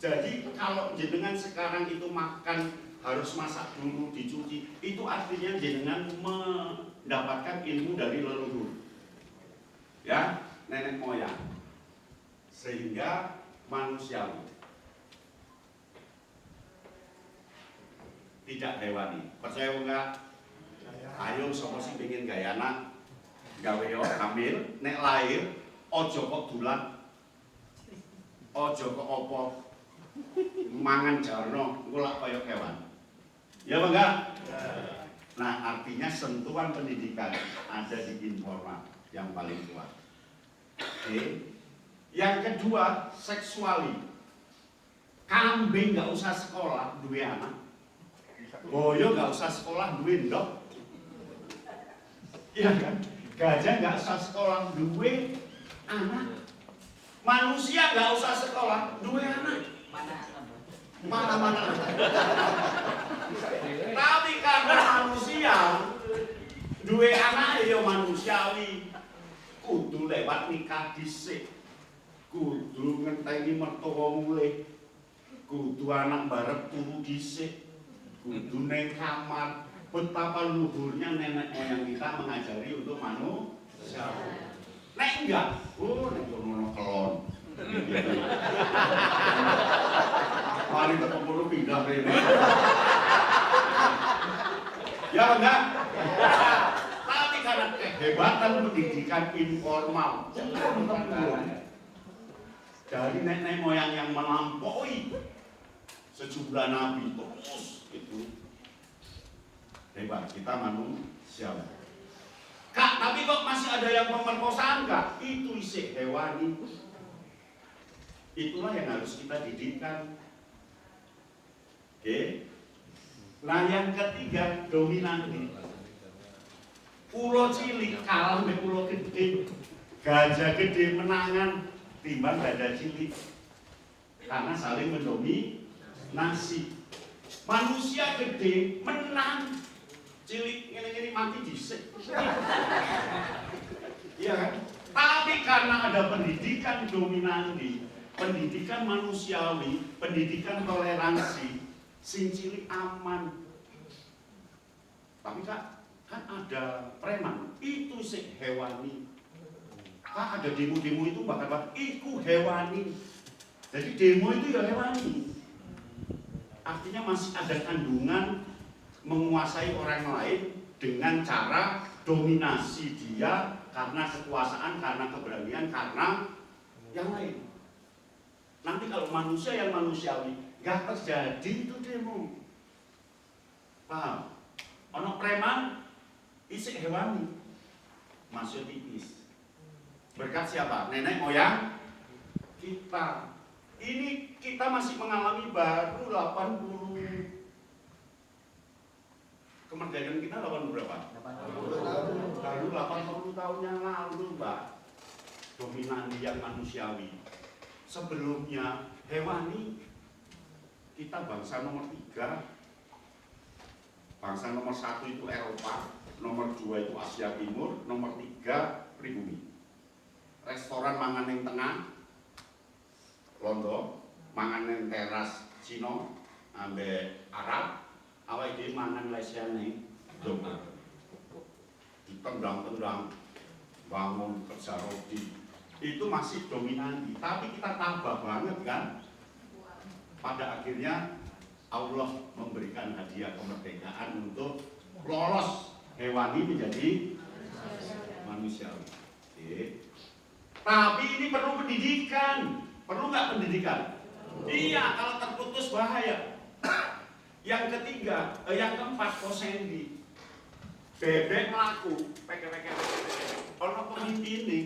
Jadi kalau jenengan sekarang itu makan harus masak dulu, dicuci, itu artinya jenengan mendapatkan ilmu dari leluhur, ya, nenek moyang, sehingga manusiawi, tidak hewani. Percaya enggak? Ayo sapa sing pengen gaya anak gawe yo hamil, nek lahir ojo kok dulan, ojo kok opo mangan jarno ngulak kaya kewan. Ya apa enggak? Nah, artinya sentuhan pendidikan ada di informal yang paling kuat. Oke. Yang kedua, seksuali. Kambing nggak usah sekolah, duwe anak. Boyo nggak usah sekolah, duwe ndok. Iya kan? Gajah nggak usah sekolah, duwe anak. Manusia nggak usah sekolah, duwe anak. Mana-mana. Tapi karena manusia duwe anak ya manusiawi, kudu lewat nikah dhisik, kudu ngenteni mertua mulih, kudu anak barep turu dhisik, kudu neng kamar. Betapa luhurnya nenek moyang kita mengajari untuk manusia. Nek enggak, nek ngono kelon. Mari ketemu lu pindah rene. Ya enggak? Tapi karena kehebatan pendidikan informal dari nenek moyang yang melampaui sejumlah nabi terus itu hebat, kita manusia. Kak, tapi kok masih ada yang pemerkosaan kak? Itu isi hewani. Itulah yang harus kita didikkan. Oke. Nah yang ketiga, dominanti. Pulau cilik kalah dengan pulau gede. Gajah gede menangan timbang gajah cilik. Karena saling mendominasi. Manusia gede menang, cilik ngene-ngene mati dhisik. Iya kan? Tapi karena ada pendidikan dominanti, pendidikan manusiawi, pendidikan toleransi, sing cilik aman. Tapi kak, kan ada preman, itu sih hewani. Kak ada demo-demo itu bakal iku hewani. Jadi demo itu ya hewani. Artinya masih ada kandungan menguasai orang lain dengan cara dominasi dia karena kekuasaan, karena keberanian, karena yang lain. Nanti kalau manusia yang manusiawi gak terjadi itu demo. Paham? Ono preman isik hewani masuk tipis. Berkat siapa? Nenek moyang kita. Ini kita masih mengalami baru 80. Kemerdekaan kita 80 berapa? 80. Baru 80 tahun yang lalu, Mbak. Dominasi yang manusiawi. Sebelumnya hewani, kita bangsa nomor 3. Bangsa nomor 1 itu Eropa, nomor 2 itu Asia Timur, nomor 3 pribumi. Restoran mangan yang tengah, Londo, mangan yang teras Cina, ambek Arab, awal ini mangan lesiane Jogja. Ditendang-tendang, bangun kerja roti, itu masih dominan. Tapi kita tambah banget kan. Pada akhirnya Allah memberikan hadiah kemerdekaan untuk lolos hewani menjadi manusiawi. Tapi ini perlu pendidikan. Perlu nggak pendidikan? Iya, kalau terputus bahaya. Yang ketiga, yang keempat, posendi. Bebek melaku, peke-peke. Ono pemimpin nih.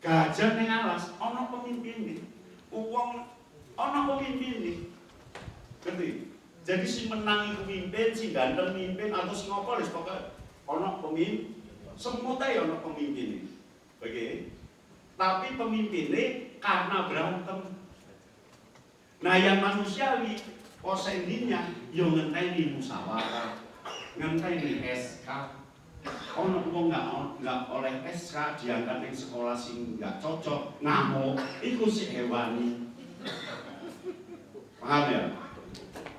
Gajah ning alas, ono pemimpin nih. Uang, ono pemimpin nih. Ngerti? Jadi si menang itu mimpin, si ganteng mimpin, atau si ngopolis pokoknya ono pemimpin. Semua tayo ono pemimpin nih. Oke. Tapi pemimpinnya karena berantem. Nah yang manusiawi, posendinya yang ngenteni musyawarah, ngenteni SK. Ono wong nggak oleh SK diangkat ning sekolah sing nggak cocok, ngamuk, iku sik hewani. Paham ya?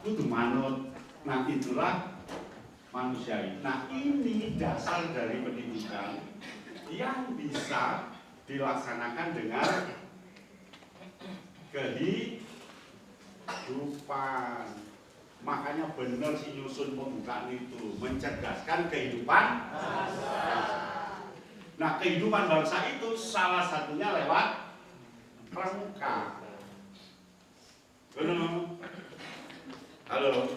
Kudu manut. Nah itulah manusiawi. Nah ini dasar dari pendidikan yang bisa dilaksanakan dengan kehidupan. Makanya benar si nyusun pembukaan itu mencerdaskan kehidupan bangsa. Nah kehidupan bangsa itu salah satunya lewat pramuka. Benar? Halo.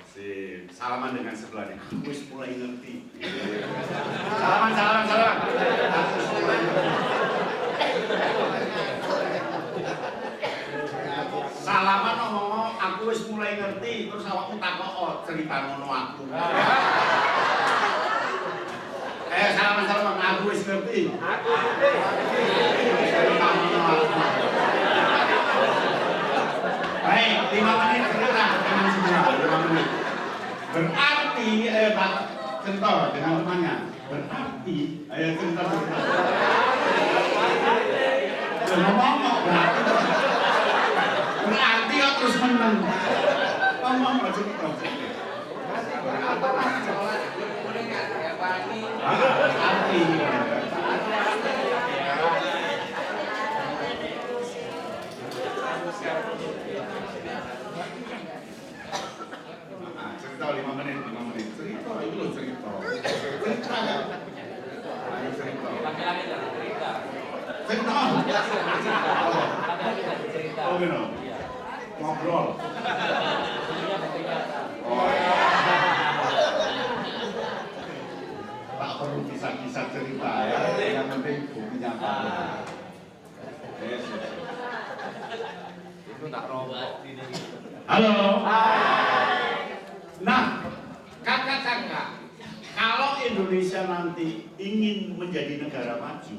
Sip. Salaman dengan sebelahnya. Aku mulai ngerti. Salaman. Aku mulai ngerti. Salaman ngomong aku wis mulai ngerti terus awakmu takok cerita ngono aku. Salaman aku wis ngerti. Aku ngerti. Cerita ngono aku. Baik, 5 menit cerita dengan semua 5 menit. Berarti Pak Cento dengan temannya. Berarti cerita. Ngomong berarti kok terus menang. Ngomong cerita. Boleh nggak ya Pak ini? Arti. Cerita 5 menit. Cerita itu loh cerita. Ayo cerita. Laki-laki jangan cerita. Cerita. Oh benar. Ngobrol. Oh ya. Tak perlu kisah-kisah cerita ya. Yang penting buktinya apa. Yes. Itu tak rombok. Halo. Nah, kakak-kakak, kalau Indonesia nanti ingin menjadi negara maju,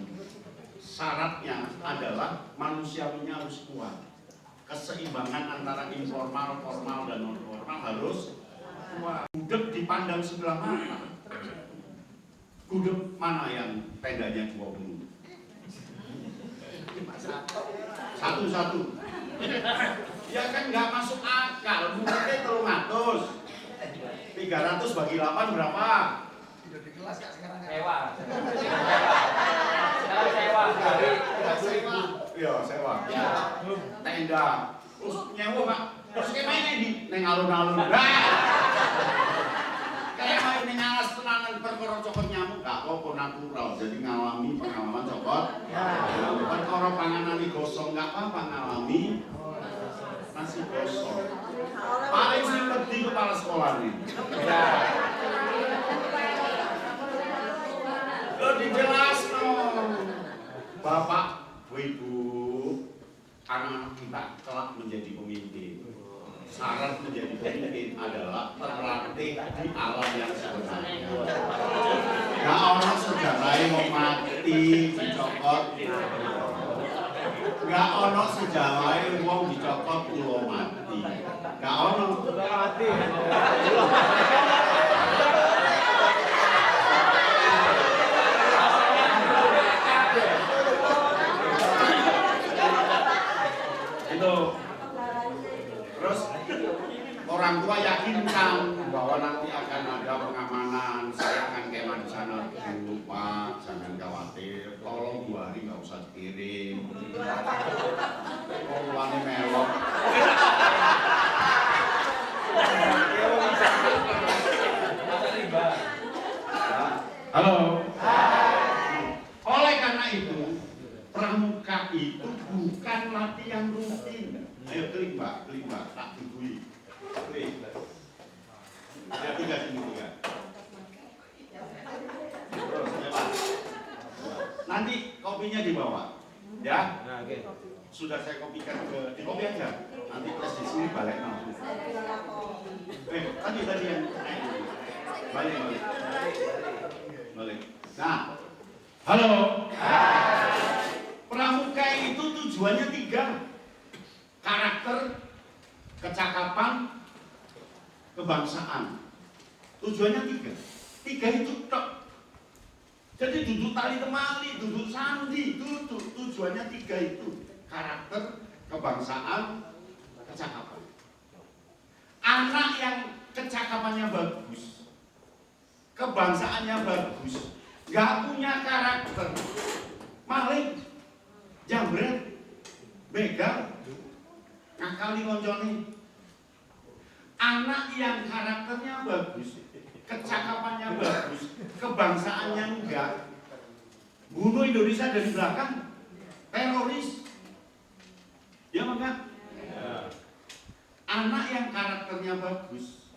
syaratnya adalah manusiawinya harus kuat. Keseimbangan antara informal, formal, dan non formal harus kuat. Gudeg dipandang sebelah mata. Gudeg mana yang tendanya 20? Satu-satu. Ya kan nggak masuk akal. Gudegnya 300 bagi 8 berapa? Udah di kelas Kak sekarang. Sewa. Sekarang sewa dari 30.000. Iya, sewa. Tenda. Terus nyewa Pak. Terus kayak mainnya di neng alun-alun. Kayak main neng alas tenanan perkara cokot nyamuk gak apa natural. Jadi ngalami pengalaman cokot. Perkara panganan gosong gak apa ngalami nasi gosong. Paling sering di kepala sekolah nih. Lo dijelas no. Bapak, Ibu, anak-anak kita kelak menjadi pemimpin. Syarat menjadi pemimpin adalah terlatih di alam yang sebenarnya. Gak orang sejarahnya mau mati dicokot. Gak ono sejarahnya mau dicokot pulau mati. Gak ono mati. Itu. Terus orang tua yakinkan bahwa nanti akan ada pengamanan. Saya akan kemah di sana dulu Pak, jangan khawatir. Tolong 2 hari nggak usah dikirim. Poluannya melok. Halo. Oleh karena itu, pramuka itu bukan latihan rutin. Ayo klik Mbak, tak tungguin. Klik. Ya 3 sini 3. Terus lewat. Nanti kopinya dibawa, ya? Nah, oke. Sudah saya kopikan di kopi aja. Nanti plus di sini balik no. Tadi yang balik. Nah, halo. Pramuka itu tujuannya 3. Karakter, kecakapan, kebangsaan. tujuannya tiga. Tiga itu tok. Jadi duduk tali temali, duduk sandi, duduk tujuannya tiga itu. Karakter, kebangsaan, kecakapan. Anak yang kecakapannya bagus, kebangsaannya bagus, nggak punya karakter, maling, jambret, begal, ngakali koncone. Anak yang karakternya bagus, kecakapannya bagus, kebangsaannya enggak, bunuh Indonesia dari belakang, teroris, ya enggak? Anak yang karakternya bagus,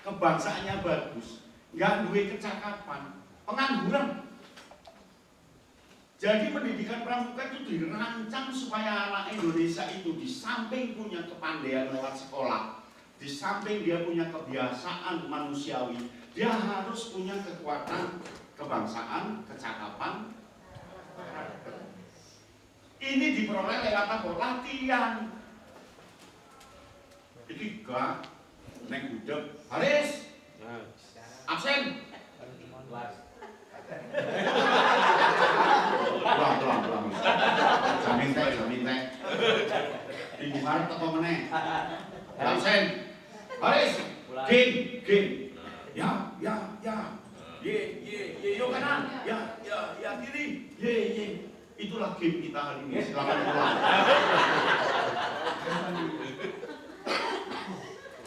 kebangsaannya bagus, enggak duwe kecakapan, pengangguran. Jadi pendidikan pramuka itu dirancang supaya anak Indonesia itu di samping punya kepandaian lewat sekolah, di samping dia punya kebiasaan manusiawi, dia harus punya kekuatan kebangsaan, kecakapan, karakter. Ini diperoleh lewat apa? Latihan. Jadi gak naik budek, Haris, absen. Pulang. Jamin teh. Minggu Maret teko meneh. Absen. Haris, game. Ya. Ye, yo kanan. Ya kiri. Ye. Itulah game kita hari ini. Silakan pulang.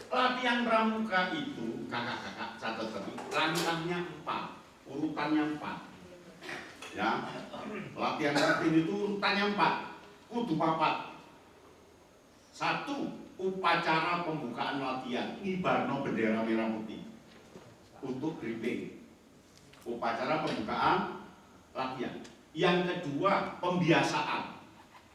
Latihan pramuka itu, kakak-kakak catat tadi, langkahnya 4, urutannya 4. Ya, latihan itu urutannya 4, kudu 4. 1, upacara pembukaan latihan, ngibarno bendera merah putih untuk briefing. Upacara pembukaan latihan. Yang kedua, pembiasaan.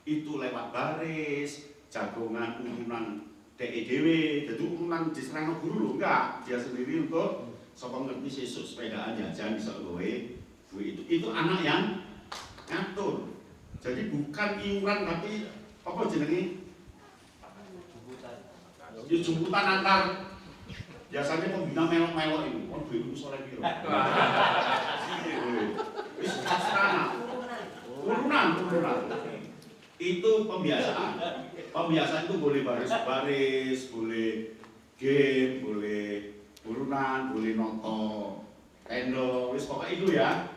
Itu lewat baris, jagongan, urunan DEDW, jadi urunan diserang guru loh, enggak. Dia sendiri untuk sopong ngerti sesuk sepedaan jajan bisa gue itu anak yang ngatur. Jadi bukan iuran tapi apa jenenge? Jemputan antar. Biasanya pembina melok-melok ini, oh duitku sore piro. Wis asrana. Urunan. Itu pembiasaan. Pembiasaan itu boleh baris-baris, boleh game, boleh urunan, boleh noto, tendo, wis pokoknya itu ya.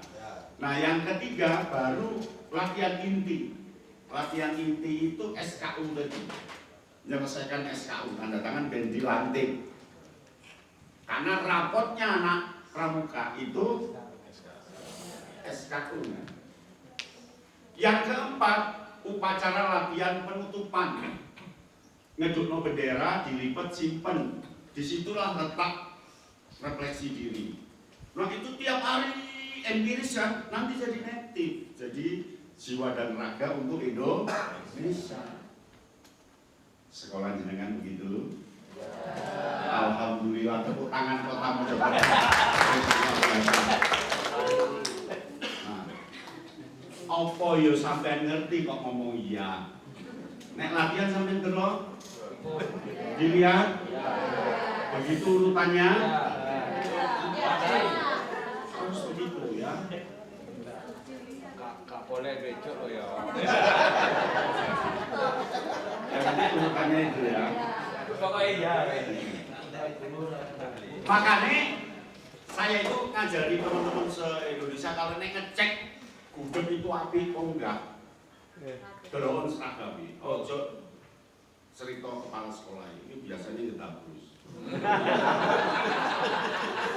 Nah yang ketiga baru latihan inti. Latihan inti itu SKU tadi. Menyelesaikan SKU, tanda tangan dan dilantik. Karena rapotnya anak pramuka itu SKU. Yang keempat, upacara latihan penutupan. Ngedukno bendera, dilipat, simpen. Disitulah letak refleksi diri. Nah itu tiap hari empiris kan, nanti jadi native. Jadi jiwa dan raga untuk Indonesia. Sekolah jenengan begitu. Alhamdulillah, tepuk tangan kota Mojokerto. Apa yo sampean ngerti kok ngomong iya. Nek latihan sampean delok. Dilihat. Begitu urutannya. Harus begitu ya. Kak boleh becok lo ya. Jadi urutannya itu ya. Pokoknya iya. Makanya saya itu ngajari teman-teman se-Indonesia kalau nek ngecek gudeg itu api kok enggak. Dorong seragami. Ojo cerita kepala sekolah ini biasanya ngetabus.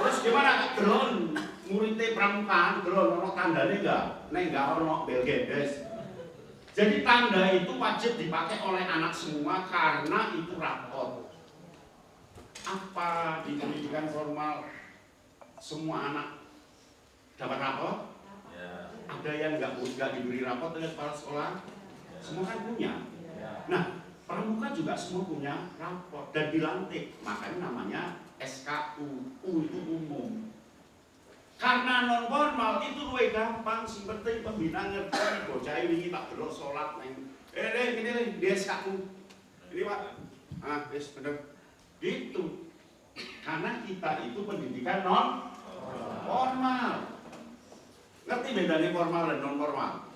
Terus gimana drone muridnya pramukaan drone ono tandanya enggak? Nek enggak ono bel gendes. Jadi tanda itu wajib dipakai oleh anak semua karena itu rapot. Apa di pendidikan formal semua anak dapat rapot? Ya. Ada yang nggak diberi rapot oleh kepala sekolah? Semua kan punya. Nah, pramuka juga semua punya rapot dan dilantik. Makanya namanya SKU, itu umum. Karena non formal itu luwih gampang, sing penting pembina ngerti bocah wingi tak delok salat neng. Gini di SKU. Ini Pak. Ah, wis bener. Gitu. Karena kita itu pendidikan non formal. Ngerti bedanya formal dan non formal?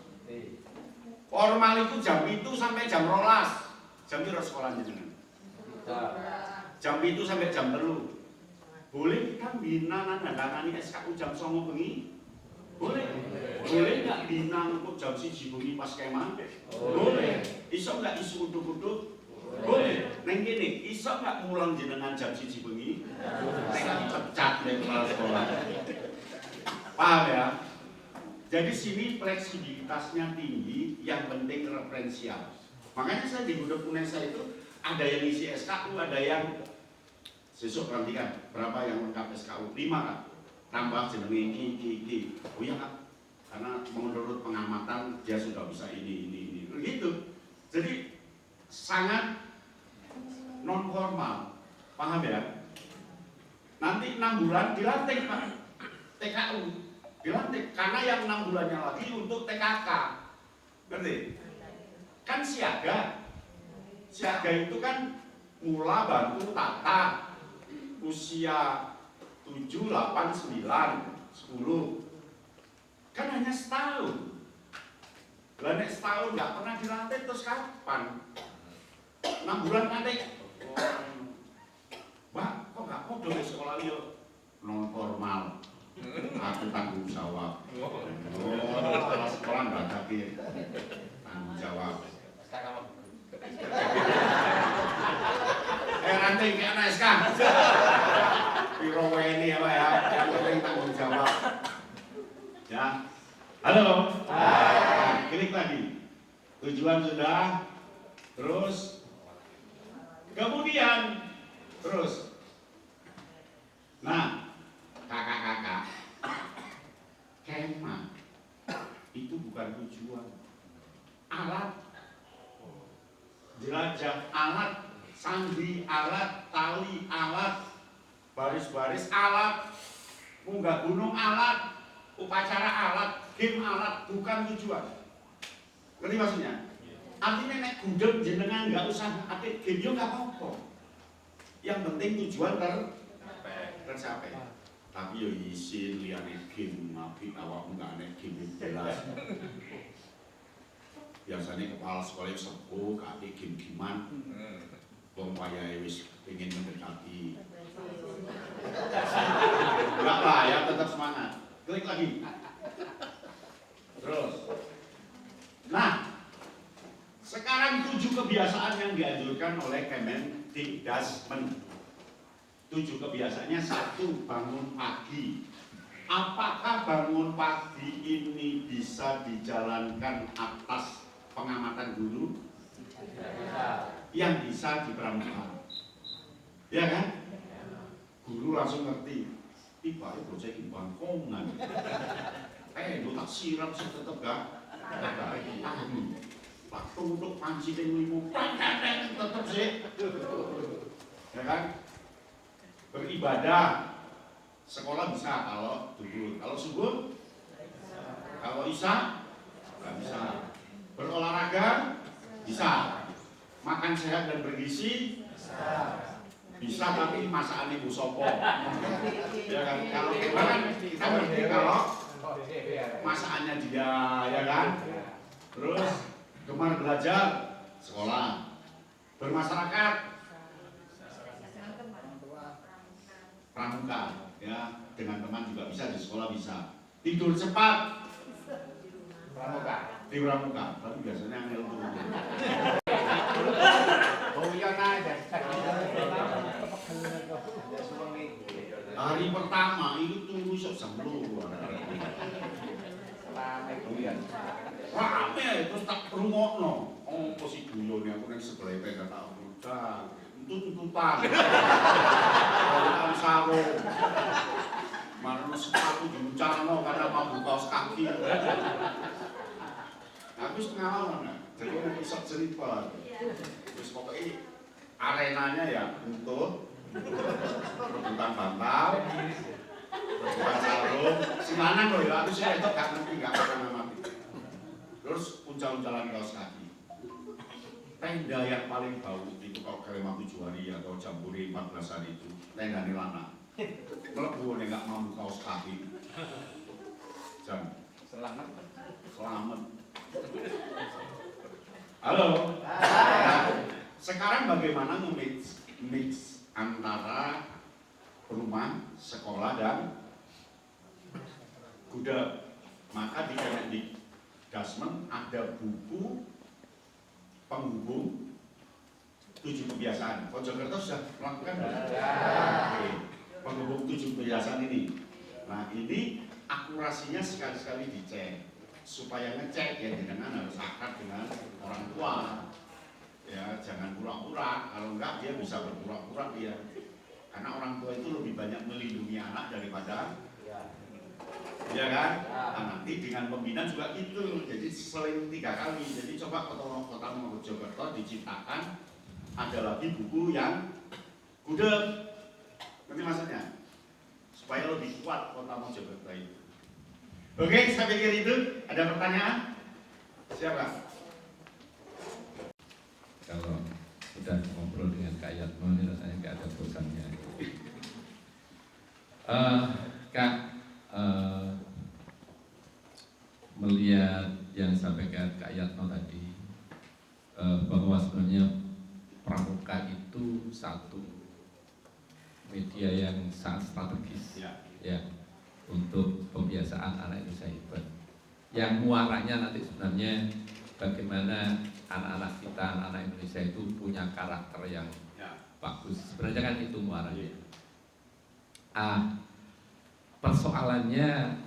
Formal itu jam itu sampai jam 12. Jam itu sekolah jenengan. Jam itu sampai jam 3. Boleh kita bina nandangani SKU jam 09 bengi? Boleh. Boleh nggak bina untuk jam 1 bengi pas kemah? Boleh. Iso nggak isu uduk-uduk? Boleh. Neng gini, iso nggak mulang jenengan jam 1 bengi? Neng dipecat dari kepala sekolah. Paham ya? Jadi sini fleksibilitasnya tinggi, yang penting referensial. Makanya saya di Budak Unesa itu ada yang isi SKU, ada yang sesuk nanti kan berapa yang lengkap SKU? 5 kan? Tambah jenenge ki. Oh iya kan? Karena menurut pengamatan dia sudah bisa ini. Gitu. Jadi sangat non formal. Paham ya? Nanti 6 bulan dilantik Pak. TKU dilantik karena yang 6 bulannya lagi untuk TKK. Ngerti? Kan siaga itu kan mula bantu tata usia 7, 8, 9, 10 kan hanya setahun. Lah setahun nggak pernah dilantik terus kapan? 6 bulan nanti Mbak, kok nggak mau dong sekolah liyo non formal? Aku tanggung jawab. Kalau sekolah nggak tapi tanggung jawab. Nanti kayak anak SK. Piro ini apa ya? Yang penting tanggung jawab. Ya. Halo. Hai. Klik lagi. Tujuan sudah. Terus. Kemudian. Terus. Nah, kakak-kakak. Kemah itu bukan tujuan. Alat. Jelajah alat, sandi alat, tali alat, baris-baris alat, munggah gunung alat, upacara alat, game alat, bukan tujuan. Ngerti maksudnya? Artinya nek gudeg jenengan nggak usah apik game yo nggak apa-apa. Yang penting tujuan tercapai. Tapi yo isin liyane game apik awakmu nggak nek game jelas. Biasanya kepala sekolah sepuh, kaki game-giman, wong wayahe wis pengen mendekati. Enggak lah ya, tetap semangat. Klik lagi. Terus. Nah, sekarang 7 kebiasaan yang dianjurkan oleh Kemendikdasmen. 7 kebiasaannya. 1, bangun pagi. Apakah bangun pagi ini bisa dijalankan atas pengamatan guru? Yang bisa di pramuka, ya kan? Guru langsung ngerti. Tiba itu bocah iki bangkongan. Lu tak siram sih tetep gak? Waktu untuk panci yang 5 tetep sih, ya kan? Beribadah, sekolah bisa kalau dulu, kalau subuh, kalau isya nggak bisa. Berolahraga bisa, makan sehat dan bergizi bisa, tapi masakan ibu sopo, ya kan? Kalau kita kan kita ngerti kalau masakannya dia, ya kan? Terus gemar belajar, sekolah, bermasyarakat, pramuka, ya dengan teman juga bisa, di sekolah bisa. Tidur cepat, di pramuka, tapi biasanya angel turun. Oh iya aja. Hari pertama itu tunggu jam 10. Rame terus tak rungokno. Oh posisi dulu nih aku ning sebelah tenda tak udah. Tuntutan. Kalau sarung. Mana sepatu diuncalno karena mau kaos kaki. Aku pengalaman, jadi aku bisa cerita. Terus pokoknya arenanya ya untuk rebutan bantal, rebutan sarung, silanan loh ya. Aku sih itu gak ngerti, gak pernah mati. Terus uncal-uncalan kaos kaki. tenda yang paling bau itu kalau kelima 7 hari atau jambore 14 hari itu tenda ini lanang. Melebu nih nggak mampu kaos kaki. Jam. Selamat. Selamat. Halo. Nah, sekarang bagaimana mix antara rumah, sekolah dan gudang? Maka di Kemendikbud ada buku penghubung 7 kebiasaan. Mojokerto sudah melakukan Oke. Penghubung 7 kebiasaan ini. Nah ini akurasinya sekali-sekali dicek supaya ngecek ya dengan harus akrab dengan orang tua. Ya jangan pura-pura, kalau enggak dia bisa berpura-pura dia. Karena orang tua itu lebih banyak melindungi anak daripada ya kan? Nah, nanti dengan pembinaan juga itu, jadi selain 3 kali. Jadi coba kota Mojokerto diciptakan ada lagi buku yang gudeg, nanti maksudnya supaya lebih kuat kota Mojokerto itu. Oke, saya pikir itu. Ada pertanyaan? Siapa? Kalau sudah ngobrol dengan Kak Yatno ini rasanya nggak ada bosannya. Kak, melihat yang disampaikan Kak Yatno tadi, bahwa sebenarnya pramuka itu satu media yang sangat strategis ya untuk pembiasaan anak Indonesia hebat. Yang muaranya nanti sebenarnya bagaimana anak-anak kita, anak-anak Indonesia itu punya karakter yang bagus. Sebenarnya kan itu muaranya. Persoalannya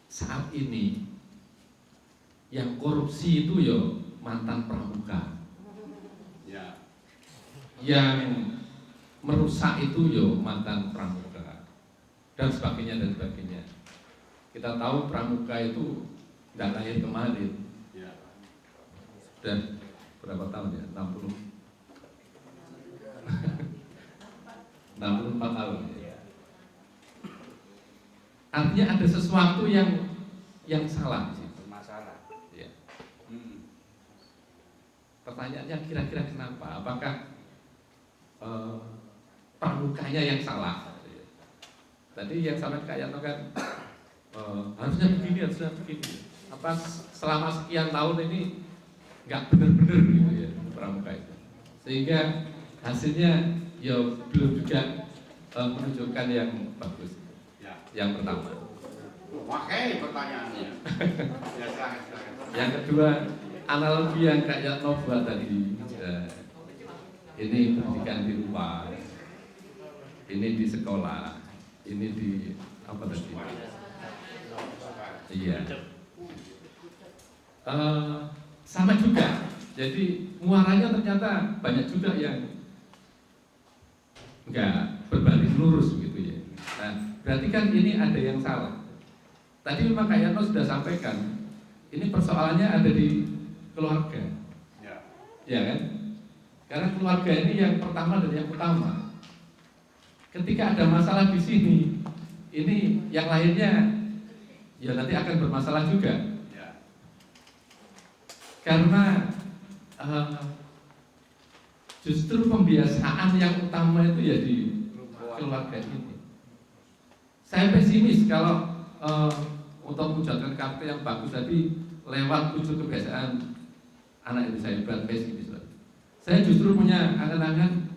saat ini yang korupsi itu ya mantan pramuka. Yang merusak itu ya mantan pramuka dan sebagainya dan sebagainya. Kita tahu pramuka itu tidak lahir kemarin. Dan berapa tahun ya? 64 tahun ya. Artinya ada sesuatu yang salah di situ. Bermasalah. Ya. Pertanyaannya kira-kira kenapa? Apakah pramukanya yang salah? Tadi yang sama Kak Yanto kan harusnya begini, harusnya begini. Apa selama sekian tahun ini nggak benar-benar gitu ya pramuka itu, sehingga hasilnya ya belum juga menunjukkan yang bagus. Yang pertama. Makanya pertanyaannya. Yang kedua, analogi yang Kak Yatno buat tadi, ini pendidikan di rumah, ini di sekolah, ini di apa tadi? Iya. Sama juga. Jadi muaranya ternyata banyak juga yang enggak berbanding lurus begitu ya. Nah, berarti kan ini ada yang salah. Tadi memang Kak Yanto sudah sampaikan, ini persoalannya ada di keluarga. Ya kan? Karena keluarga ini yang pertama dan yang utama. Ketika ada masalah di sini, ini yang lainnya ya nanti akan bermasalah juga. Karena justru pembiasaan yang utama itu ya di keluarga ini. Saya pesimis kalau untuk mewujudkan karakter yang bagus tadi lewat 7 kebiasaan anak Indonesia hebat, pesimis. Saya justru punya angan-angan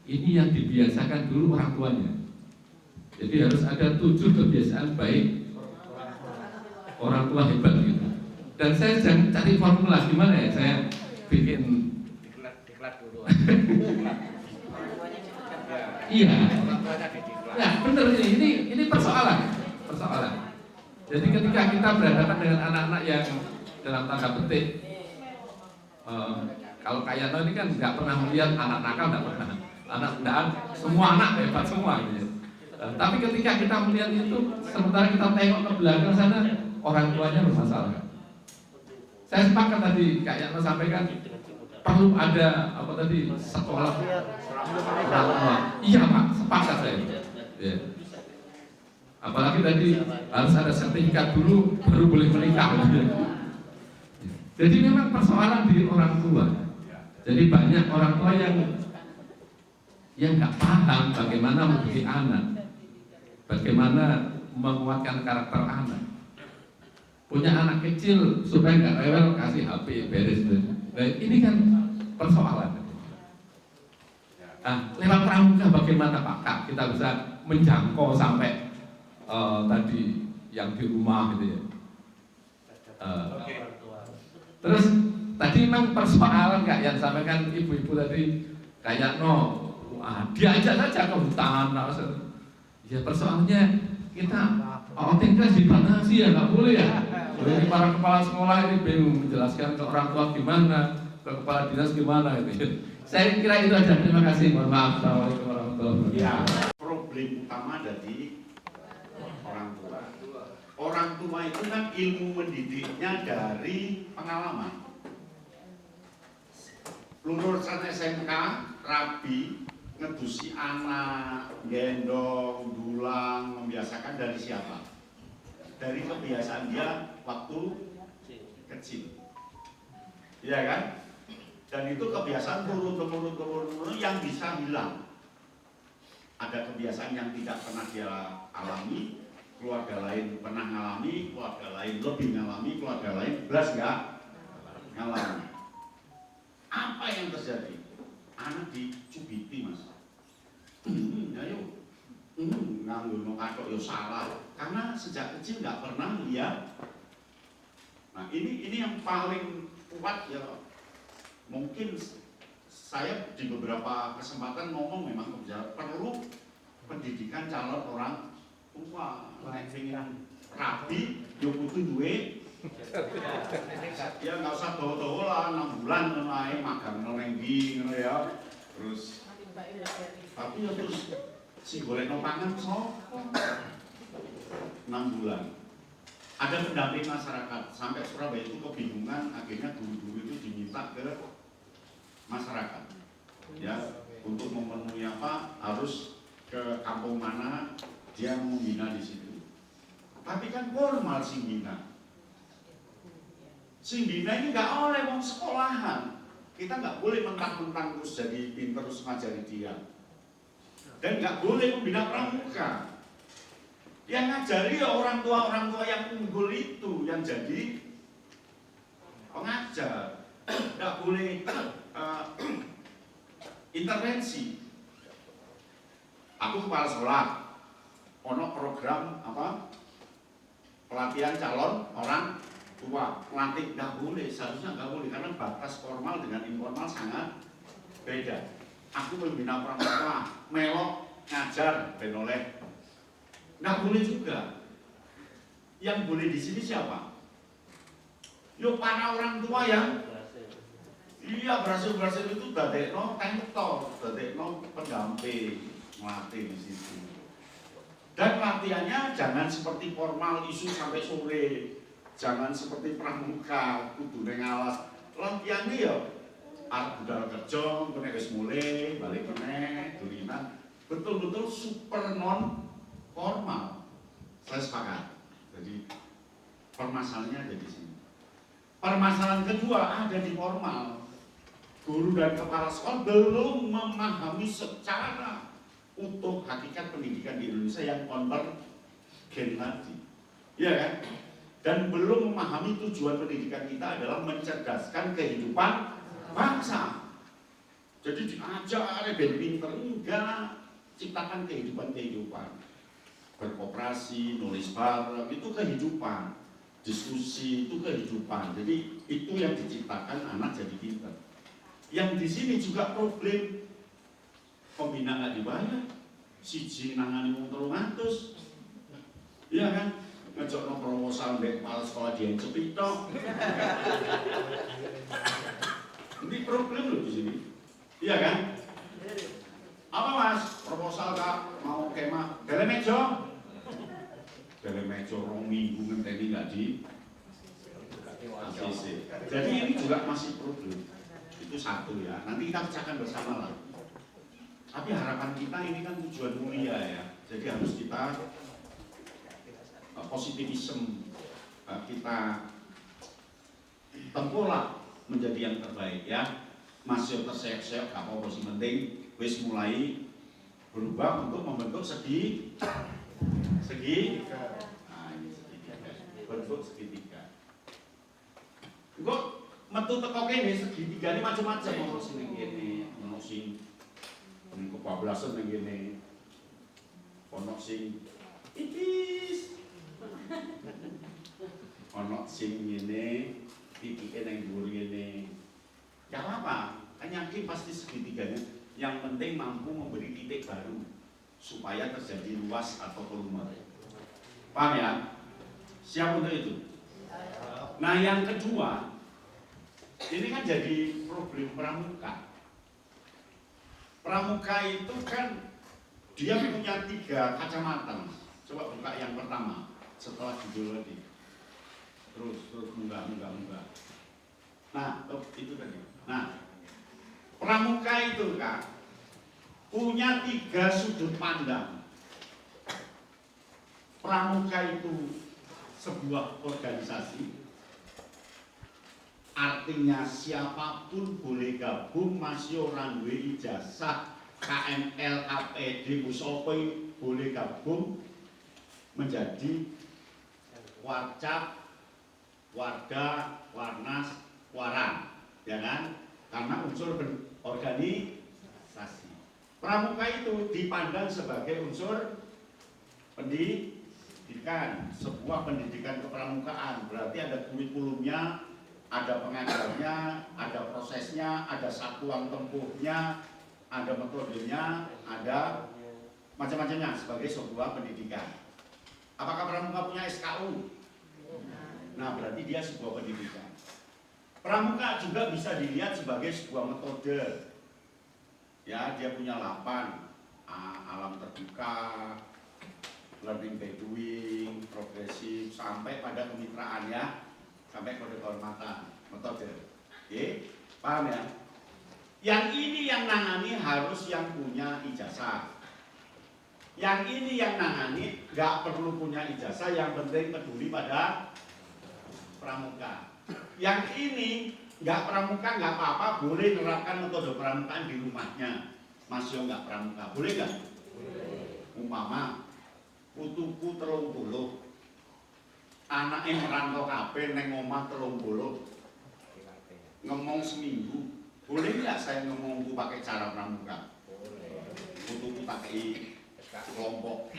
ini yang dibiasakan dulu orang tuanya. Jadi harus ada 7 kebiasaan baik orang tua hebat gitu. Dan saya sedang cari formula gimana ya saya bikin Diklat dulu. iya. Orang tuanya didiklat. Nah, benar ini persoalan. Jadi ketika kita berhadapan dengan anak-anak yang dalam tanda petik, kalau Kak Yanto ini kan nggak pernah melihat anak nakal, nggak pernah. Semua anak hebat semua gitu. Tapi ketika kita melihat itu, sementara kita tengok ke belakang sana, orang tuanya bermasalah. Saya sepakat tadi Kak Yanto sampaikan perlu ada apa tadi sekolah. Iya Pak, sepakat saya. Ya. Apalagi tadi harus ada sertifikat dulu baru boleh menikah. Jadi memang persoalan di orang tua. Jadi banyak orang tua yang nggak paham bagaimana mendidik anak, bagaimana menguatkan karakter anak. Punya anak kecil supaya nggak rewel kasih HP beres. Nah, ini kan persoalan. Nah, lewat pramuka bagaimana Pak Kak kita bisa menjangkau sampai tadi yang di rumah gitu ya. Terus tadi memang persoalan Kak yang sampaikan ibu-ibu tadi kayak diajak saja ke hutan. Ya persoalannya kita outing kelas dibatasi ya nggak boleh ya. Jadi para kepala sekolah ini bingung menjelaskan ke orang tua gimana, ke kepala dinas gimana gitu. Saya kira itu aja. Terima kasih. Mohon maaf. Assalamualaikum warahmatullahi wabarakatuh. Ya, problem utama dari orang tua. Orang tua itu kan ilmu mendidiknya dari pengalaman. Lulusan SMK, rabi, ngedusi anak, gendong, dulang, membiasakan dari siapa? Dari kebiasaan dia waktu kecil. Iya kan? Dan itu kebiasaan turun-temurun yang bisa hilang. Ada kebiasaan yang tidak pernah dia alami, keluarga lain pernah ngalami, keluarga lain lebih ngalami, keluarga lain belas nggak ngalami. Apa yang terjadi? Anak dicubiti mas. Ayo, nganggur no katok yo salah. Karena sejak kecil nggak pernah lihat. Nah ini yang paling kuat ya. Mungkin saya di beberapa kesempatan ngomong memang perlu pendidikan calon orang tua. Nek pengen rabi, yo kudu duwe. Ya nggak usah bawa-bawa lah 6 bulan naik magang neng ndi ngono ya. Terus tapi ya terus si golek no pangan sapa? 6 bulan. Ada pendamping masyarakat sampai Surabaya itu kebingungan, akhirnya guru-guru itu diminta ke masyarakat ya untuk memenuhi apa harus ke kampung mana dia membina di situ. Tapi kan formal sing bina ini nggak oleh mau sekolahan. Kita nggak boleh mentang-mentang terus jadi pinter terus ngajari dia. Dan nggak boleh membina pramuka. Yang ngajari orang tua yang unggul itu yang jadi pengajar. Nggak boleh intervensi. Aku kepala sekolah, ono program apa pelatihan calon orang tua, pelatih nggak boleh, seharusnya nggak boleh karena batas formal dengan informal sangat beda. Aku membina pramuka, melok ngajar ben oleh, nggak boleh juga. Yang boleh di sini siapa? Yuk para orang tua yang iya berhasil itu dadekno tentor, dadekno pendamping, melatih di situ. Dan latihannya jangan seperti formal isu sampai sore, jangan seperti pramuka kudu ning alas. Latihannya ya arep budal kerja, kene wis mulai balik meneh dolinan. Betul-betul super non formal. Saya sepakat. Jadi permasalahannya ada di sini. Permasalahan kedua ada di formal. Guru dan kepala sekolah belum memahami secara utuh hakikat pendidikan di Indonesia yang konvergen tadi, ya kan? Dan belum memahami tujuan pendidikan kita adalah mencerdaskan kehidupan bangsa. Jadi diajar ben pinter, enggak, ciptakan kehidupan, berkooperasi, nulis bareng, itu kehidupan, diskusi itu kehidupan. Jadi itu yang diciptakan anak jadi pinter. Yang di sini juga problem pembina nggak dibayar, siji nangani wong 300, iya kan? Ngejokno proposal mbek kepala sekolah dia cepito. Ini problem loh di sini, iya kan? Apa mas? Proposal kak mau kemah, bele mejo 2 minggu ngenteni nggak di ACC. Jadi ini juga masih problem. Itu satu ya, nanti kita pecahkan bersama lah. Tapi harapan kita ini kan tujuan mulia ya, jadi harus kita positivism, kita tempuhlah menjadi yang terbaik ya. masih terseok-seok gak apa-apa sih, penting wis mulai berubah untuk membentuk segitiga. Nah, ini segitiga. Bentuk segitiga. Engko metu teko kene segitigane macam-macam, ono sing ning kene, ono sing kebablasan ning kene. Ono sing tipis. Ono sing ngene, titike nang dhuwur ngene. Ya apa? Kan yakin pasti segitiganya. Yang penting mampu memberi titik baru supaya terjadi luas atau volume. Paham ya? Siap untuk itu? Nah yang kedua, ini kan jadi problem pramuka. Pramuka itu kan dia punya 3 kacamata. Coba buka yang pertama setelah judul tadi. Terus munggah. Nah, itu tadi. Nah, pramuka itu kan punya 3 sudut pandang. Pramuka itu sebuah organisasi, artinya siapapun boleh gabung, masih orang duwe ijazah KML, KPD, Musopi boleh gabung menjadi Warcap, Warda, Warnas, Waran, ya kan? Karena unsur organisasi. Pramuka itu dipandang sebagai unsur pendidikan, sebuah pendidikan kepramukaan. Berarti ada kurikulumnya, ada pengajarnya, ada prosesnya, ada satuan tempuhnya, ada metodenya, ada macam-macamnya sebagai sebuah pendidikan. Apakah pramuka punya SKU? Nah, berarti dia sebuah pendidikan. Pramuka juga bisa dilihat sebagai sebuah metode. Ya, dia punya 8, alam terbuka, learning by doing, progresif, sampai pada kemitraan ya, sampai pada kehormatan, metode. Oke, paham ya? Yang ini yang nangani harus yang punya ijazah. Yang ini yang nangani nggak perlu punya ijazah, yang penting peduli pada pramuka. Yang ini nggak pramuka nggak apa-apa, boleh menerapkan metode pramukaan di rumahnya. Masih nggak pramuka, boleh nggak? Umpama putuku 30, anaknya merantau kabeh neng omah 30, ngomong seminggu, boleh nggak saya ngomongku pakai cara pramuka? Putuku pakai kelompok.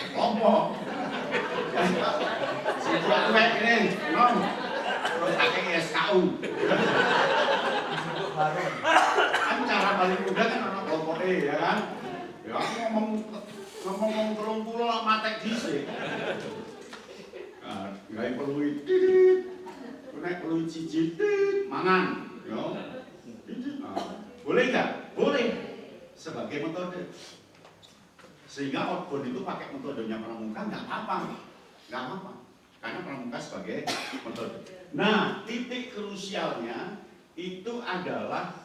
Siapa tuh ini? Nom. Terus pakai SKU. Kan cara paling mudah kan orang kelompok ya kan? Ya aku ngomong 30 matek dhisik. Nah, gawe peluit titit. Nek peluit siji titit mangan, yo. Boleh enggak? Boleh. Sebagai metode. Sehingga outbound itu pakai metodenya pramuka nggak apa-apa. Karena pramuka sebagai metode. Nah, titik krusialnya itu adalah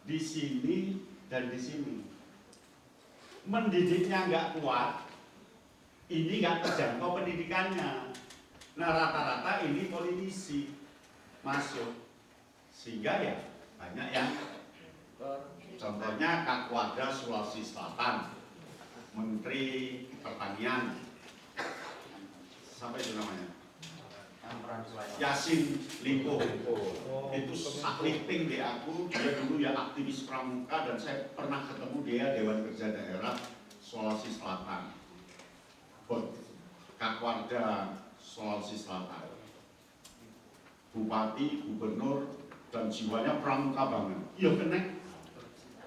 di sini dan di sini. Mendidiknya nggak kuat, ini nggak terjangkau pendidikannya. Nah, rata-rata ini politisi masuk, sehingga ya banyak yang, contohnya Kapolda Sulawesi Selatan, Menteri Pertanian, sampai itu namanya Yasin Limpo. Itu sakliping di aku, dia dulu ya aktivis pramuka dan saya pernah ketemu dia Dewan Kerja Daerah Sulawesi Selatan, Kapolda Sulawesi Selatan, Bupati, Gubernur, dan jiwanya pramuka banget. Iya kena.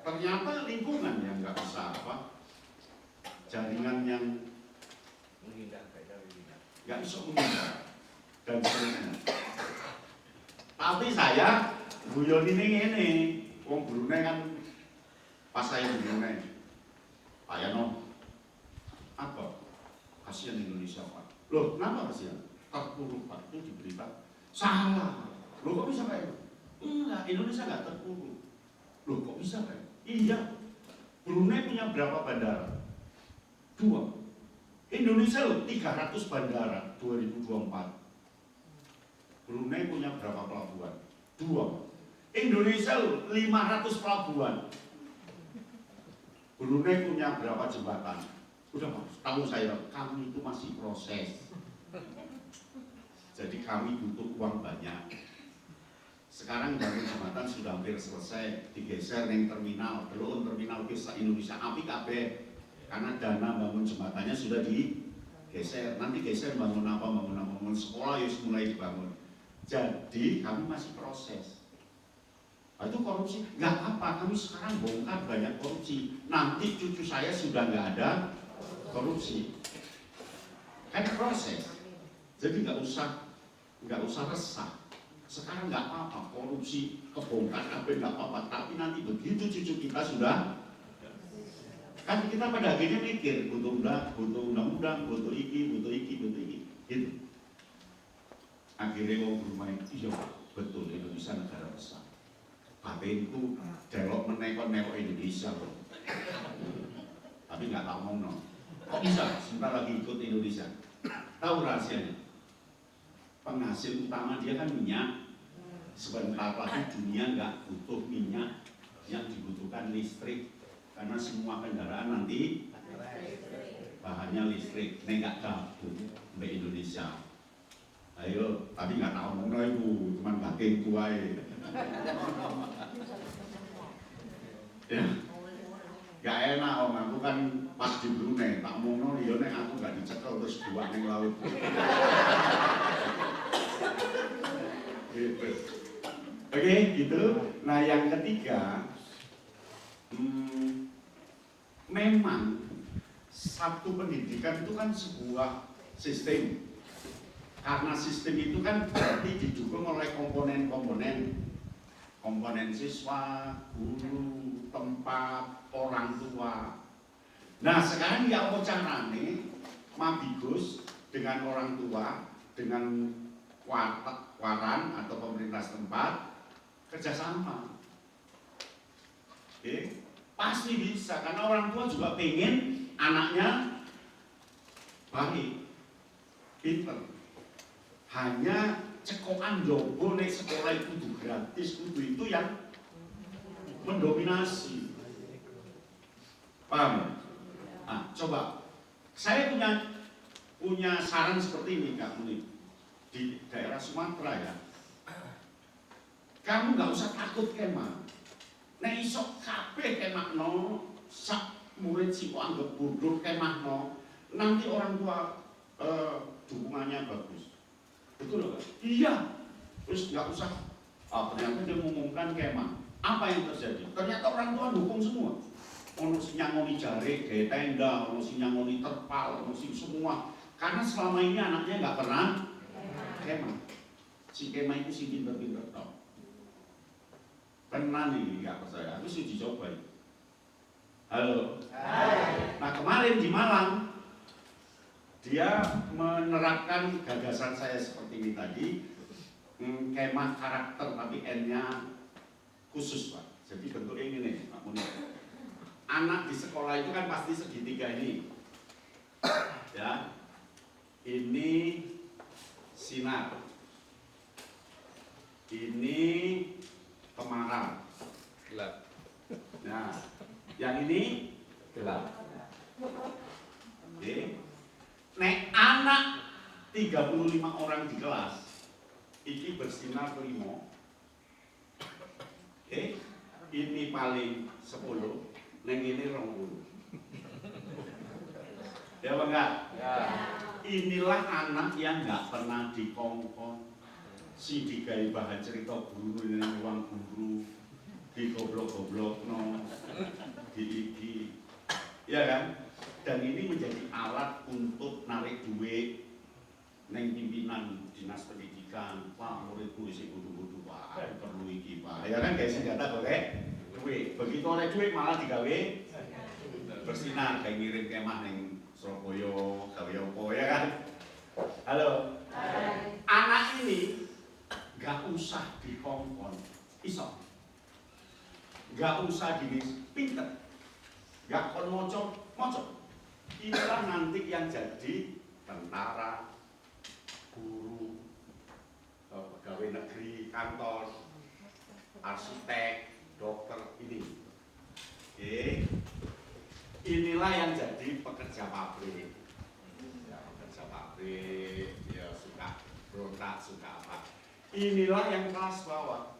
Ternyata lingkungan yang nggak bisa apa, jaringan yang nggak bisa menghindar dan sebagainya. Tapi saya guyon ini, wong Brunei kan pas saya di Brunei, Pak Yano, apa kasihan Indonesia Pak? Loh, kenapa kasihan? Terpuruk Pak, itu di berita. Salah. Loh kok bisa kayak itu? Enggak, Indonesia nggak terpuruk. Loh kok bisa kayak? Iya. Brunei punya berapa bandara? 2. Indonesia loh 300 bandara 2024. Brunei punya berapa pelabuhan? 2. Indonesia loh, 500 pelabuhan. Brunei punya berapa jembatan? Udah tahu saya, kami itu masih proses. Jadi kami butuh uang banyak. Sekarang bangun jembatan sudah hampir selesai, digeser yang terminal, belum terminal bisa Indonesia api kabeh. Karena dana bangun jembatannya sudah digeser. Nanti geser bangun apa, bangun sekolah ya mulai dibangun. Jadi kami masih proses. Nah, itu korupsi, nggak apa, kami sekarang bongkar banyak korupsi. Nanti cucu saya sudah nggak ada korupsi. Kan proses. Jadi nggak usah resah. Sekarang nggak apa-apa, korupsi kebongkar kabeh nggak apa-apa. Tapi nanti begitu cucu kita sudah, kan kita pada akhirnya mikir butuh undang-undang, butuh iki, gitu. Akhirnya mau bermain, iya betul Indonesia negara besar. Tapi itu development nekon Indonesia loh. Tapi nggak tahu ngomong. Kok bisa? Sebentar lagi ikut Indonesia. Tahu rahasianya? Penghasil utama dia kan minyak. Sebentar lagi dunia nggak butuh minyak, yang dibutuhkan listrik. Karena semua kendaraan nanti bahannya listrik. Ini nggak gabung di Indonesia. Ayo, tapi nggak tahu ngomong ibu, cuman batin tuai. Ya, gak enak om, aku kan pas di Brunei, tak ngomong ya nek aku gak dicekel terus buat neng laut. Gitu. Oke, gitu. Nah yang ketiga, memang satu pendidikan itu kan sebuah sistem. Karena sistem itu kan berarti didukung oleh komponen siswa, guru, tempat, orang tua. Nah sekarang ya apa carane Mabigus dengan orang tua, dengan waran atau pemerintah setempat kerjasama. Oke, pasti bisa karena orang tua juga pengen anaknya baik, pinter. Hanya cekokan jogo nek sekolah itu gratis, itu yang mendominasi. Paham ya? Nah, coba saya punya saran seperti ini Kak Munib di daerah Sumatera ya. Kamu nggak usah takut kemah. Nek iso kabeh kemah no, sak murid sih kok anggap bodoh kemah no. Nanti orang tua dukungannya bagus. Betul loh, iya. Terus nggak usah. Ternyata dia mengumumkan kemah. Apa yang terjadi? Ternyata orang tua dukung semua. Ono sing nyangoni jare, gaya tenda, ono sing nyangoni terpal, ono sing semua. Karena selama ini anaknya nggak pernah kemah. Si kemah itu si pinter-pinter tau. Pernah nih nggak percaya? Aku sih dicoba. Halo. Hai. Nah kemarin di Malang. Dia menerapkan gagasan saya seperti ini tadi, kemah karakter tapi N-nya khusus Pak. Jadi bentuknya ini nih Pak Munir. Anak di sekolah itu kan pasti segitiga ini, ya. Ini sinar, ini kemarau, Gelap. nah, yang ini gelap. Oke. Nek anak 35 orang di kelas ini bersinar 5. Oke, ini paling 10, neng ini 20. Ya apa enggak? Ya. Inilah anak yang enggak pernah dikongkon. Si digawe bahan cerita guru ini ruang guru, digoblok-goblok no, di ya kan? Dan ini menjadi alat untuk narik duit neng pimpinan dinas pendidikan. Wah, muridku isi kudu-kudu Pak, perlu iki Pak. Ya kan kayak senjata boleh duit. Begitu oleh duit malah digawe bersinar kayak ngirim kemah neng Surabaya, gawe opo ya kan. Halo. Hai. Anak ini gak usah dikongkon, iso. Gak usah pinter. Gak kon moco. Inilah nanti yang jadi tentara, guru, pegawai negeri, kantor. arsitek, dokter ini. Oke. Inilah yang jadi pekerja pabrik. Ya, pekerja pabrik, ya suka berontak, suka apa. Inilah yang kelas bawah.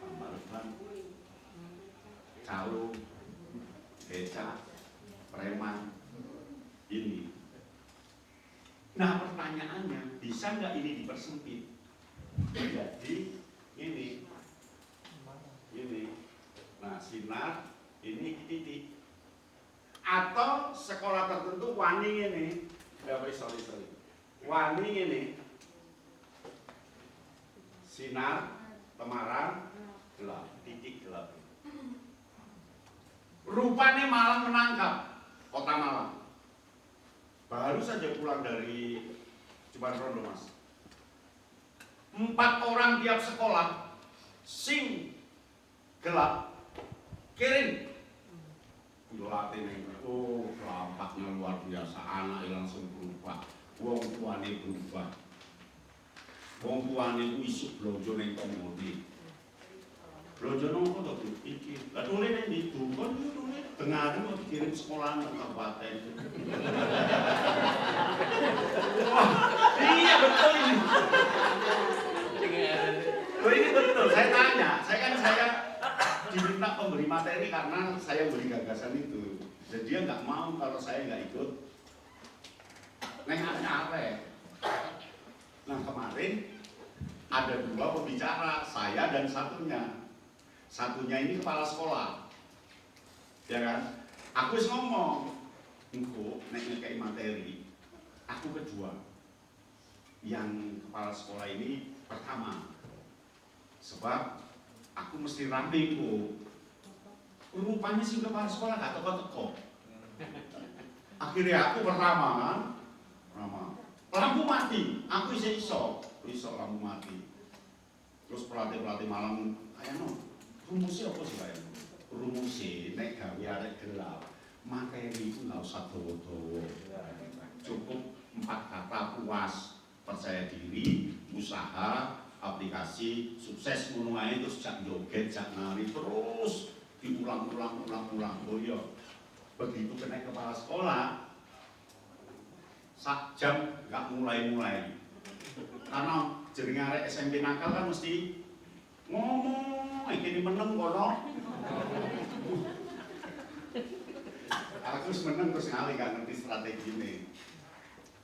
Tambal-ban, calung, becak, preman, ini. Nah pertanyaannya, bisa nggak ini dipersempit? Jadi ini. Nah sinar, ini titik. Atau sekolah tertentu wani ini, sorry. Wani ini, sinar, temaram, gelap, titik gelap. Rupanya Malang menangkap, kota Malang. Baru saja pulang dari Jember Rondo, Mas. 4 orang tiap sekolah, sing gelap, kirim. Gelap ini, oh lampaknya luar biasa, anak langsung berubah, wong tuane berubah. Wong tuane isuk blonjo ning komodi. Blonjo nopo to iki? Lah tulen ning ndi? Dukun tulen dengar kok dikirim sekolah nang kabupaten. Wah, iya betul ini. Loh ini betul, saya tanya, saya diminta pemberi materi karena saya beri gagasan itu. Jadi dia nggak mau kalau saya nggak ikut. Neng are. Nah kemarin ada 2 pembicara, saya dan satunya. Satunya ini kepala sekolah, ya kan? Aku harus ngomong, engko nek ngekei materi, aku kedua. Yang kepala sekolah ini pertama, sebab aku mesti ramping kok. Rupanya si kepala sekolah gak teko-teko. Akhirnya aku pertama kan, lampu mati, aku iso lampu mati. Terus pelatih malam, ayo rumusnya apa sih Pak? Rumusnya nek gawe arek gelap, materi itu nggak usah dawa-dawa. Cukup 4 kata puas, percaya diri, usaha, aplikasi, sukses ngono ae terus jak joget, jak nari terus diulang. Oh iya. Begitu kena kepala sekolah, 1 jam nggak mulai. Karena jaring arek SMP nakal kan mesti ngomong, ini meneng kono. Aku meneng terus ngali gak ngerti strategi ini.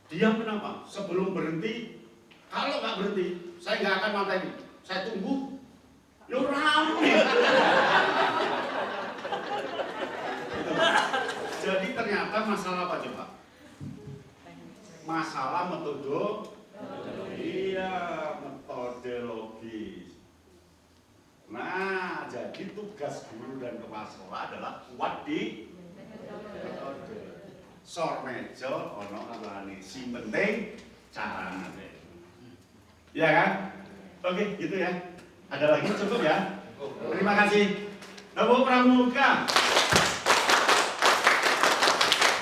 Dia kenapa? Sebelum berhenti, kalau nggak berhenti, saya nggak akan mateni. Saya tunggu. Yo rame. Jadi ternyata masalah apa coba? Masalah metode. Iya, metodologis. Nah, jadi tugas guru dan kepala sekolah adalah kuat di metode. Sor mejo ono alane, sing penting carane. Ya kan? Oke, gitu ya. Ada lagi cukup ya? Terima kasih. Tepuk pramuka.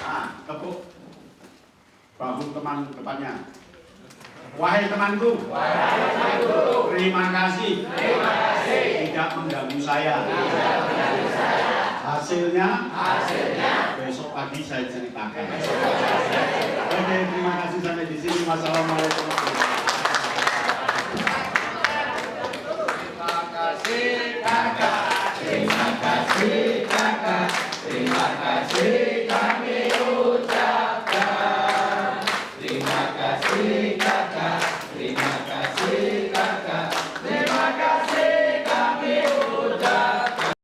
Nah, tepuk bahu teman depannya. Wahai temanku, terima kasih tidak mengganggu saya. Hasilnya besok pagi saya ceritakan. Oke, terima kasih sampai di sini. Wassalamualaikum.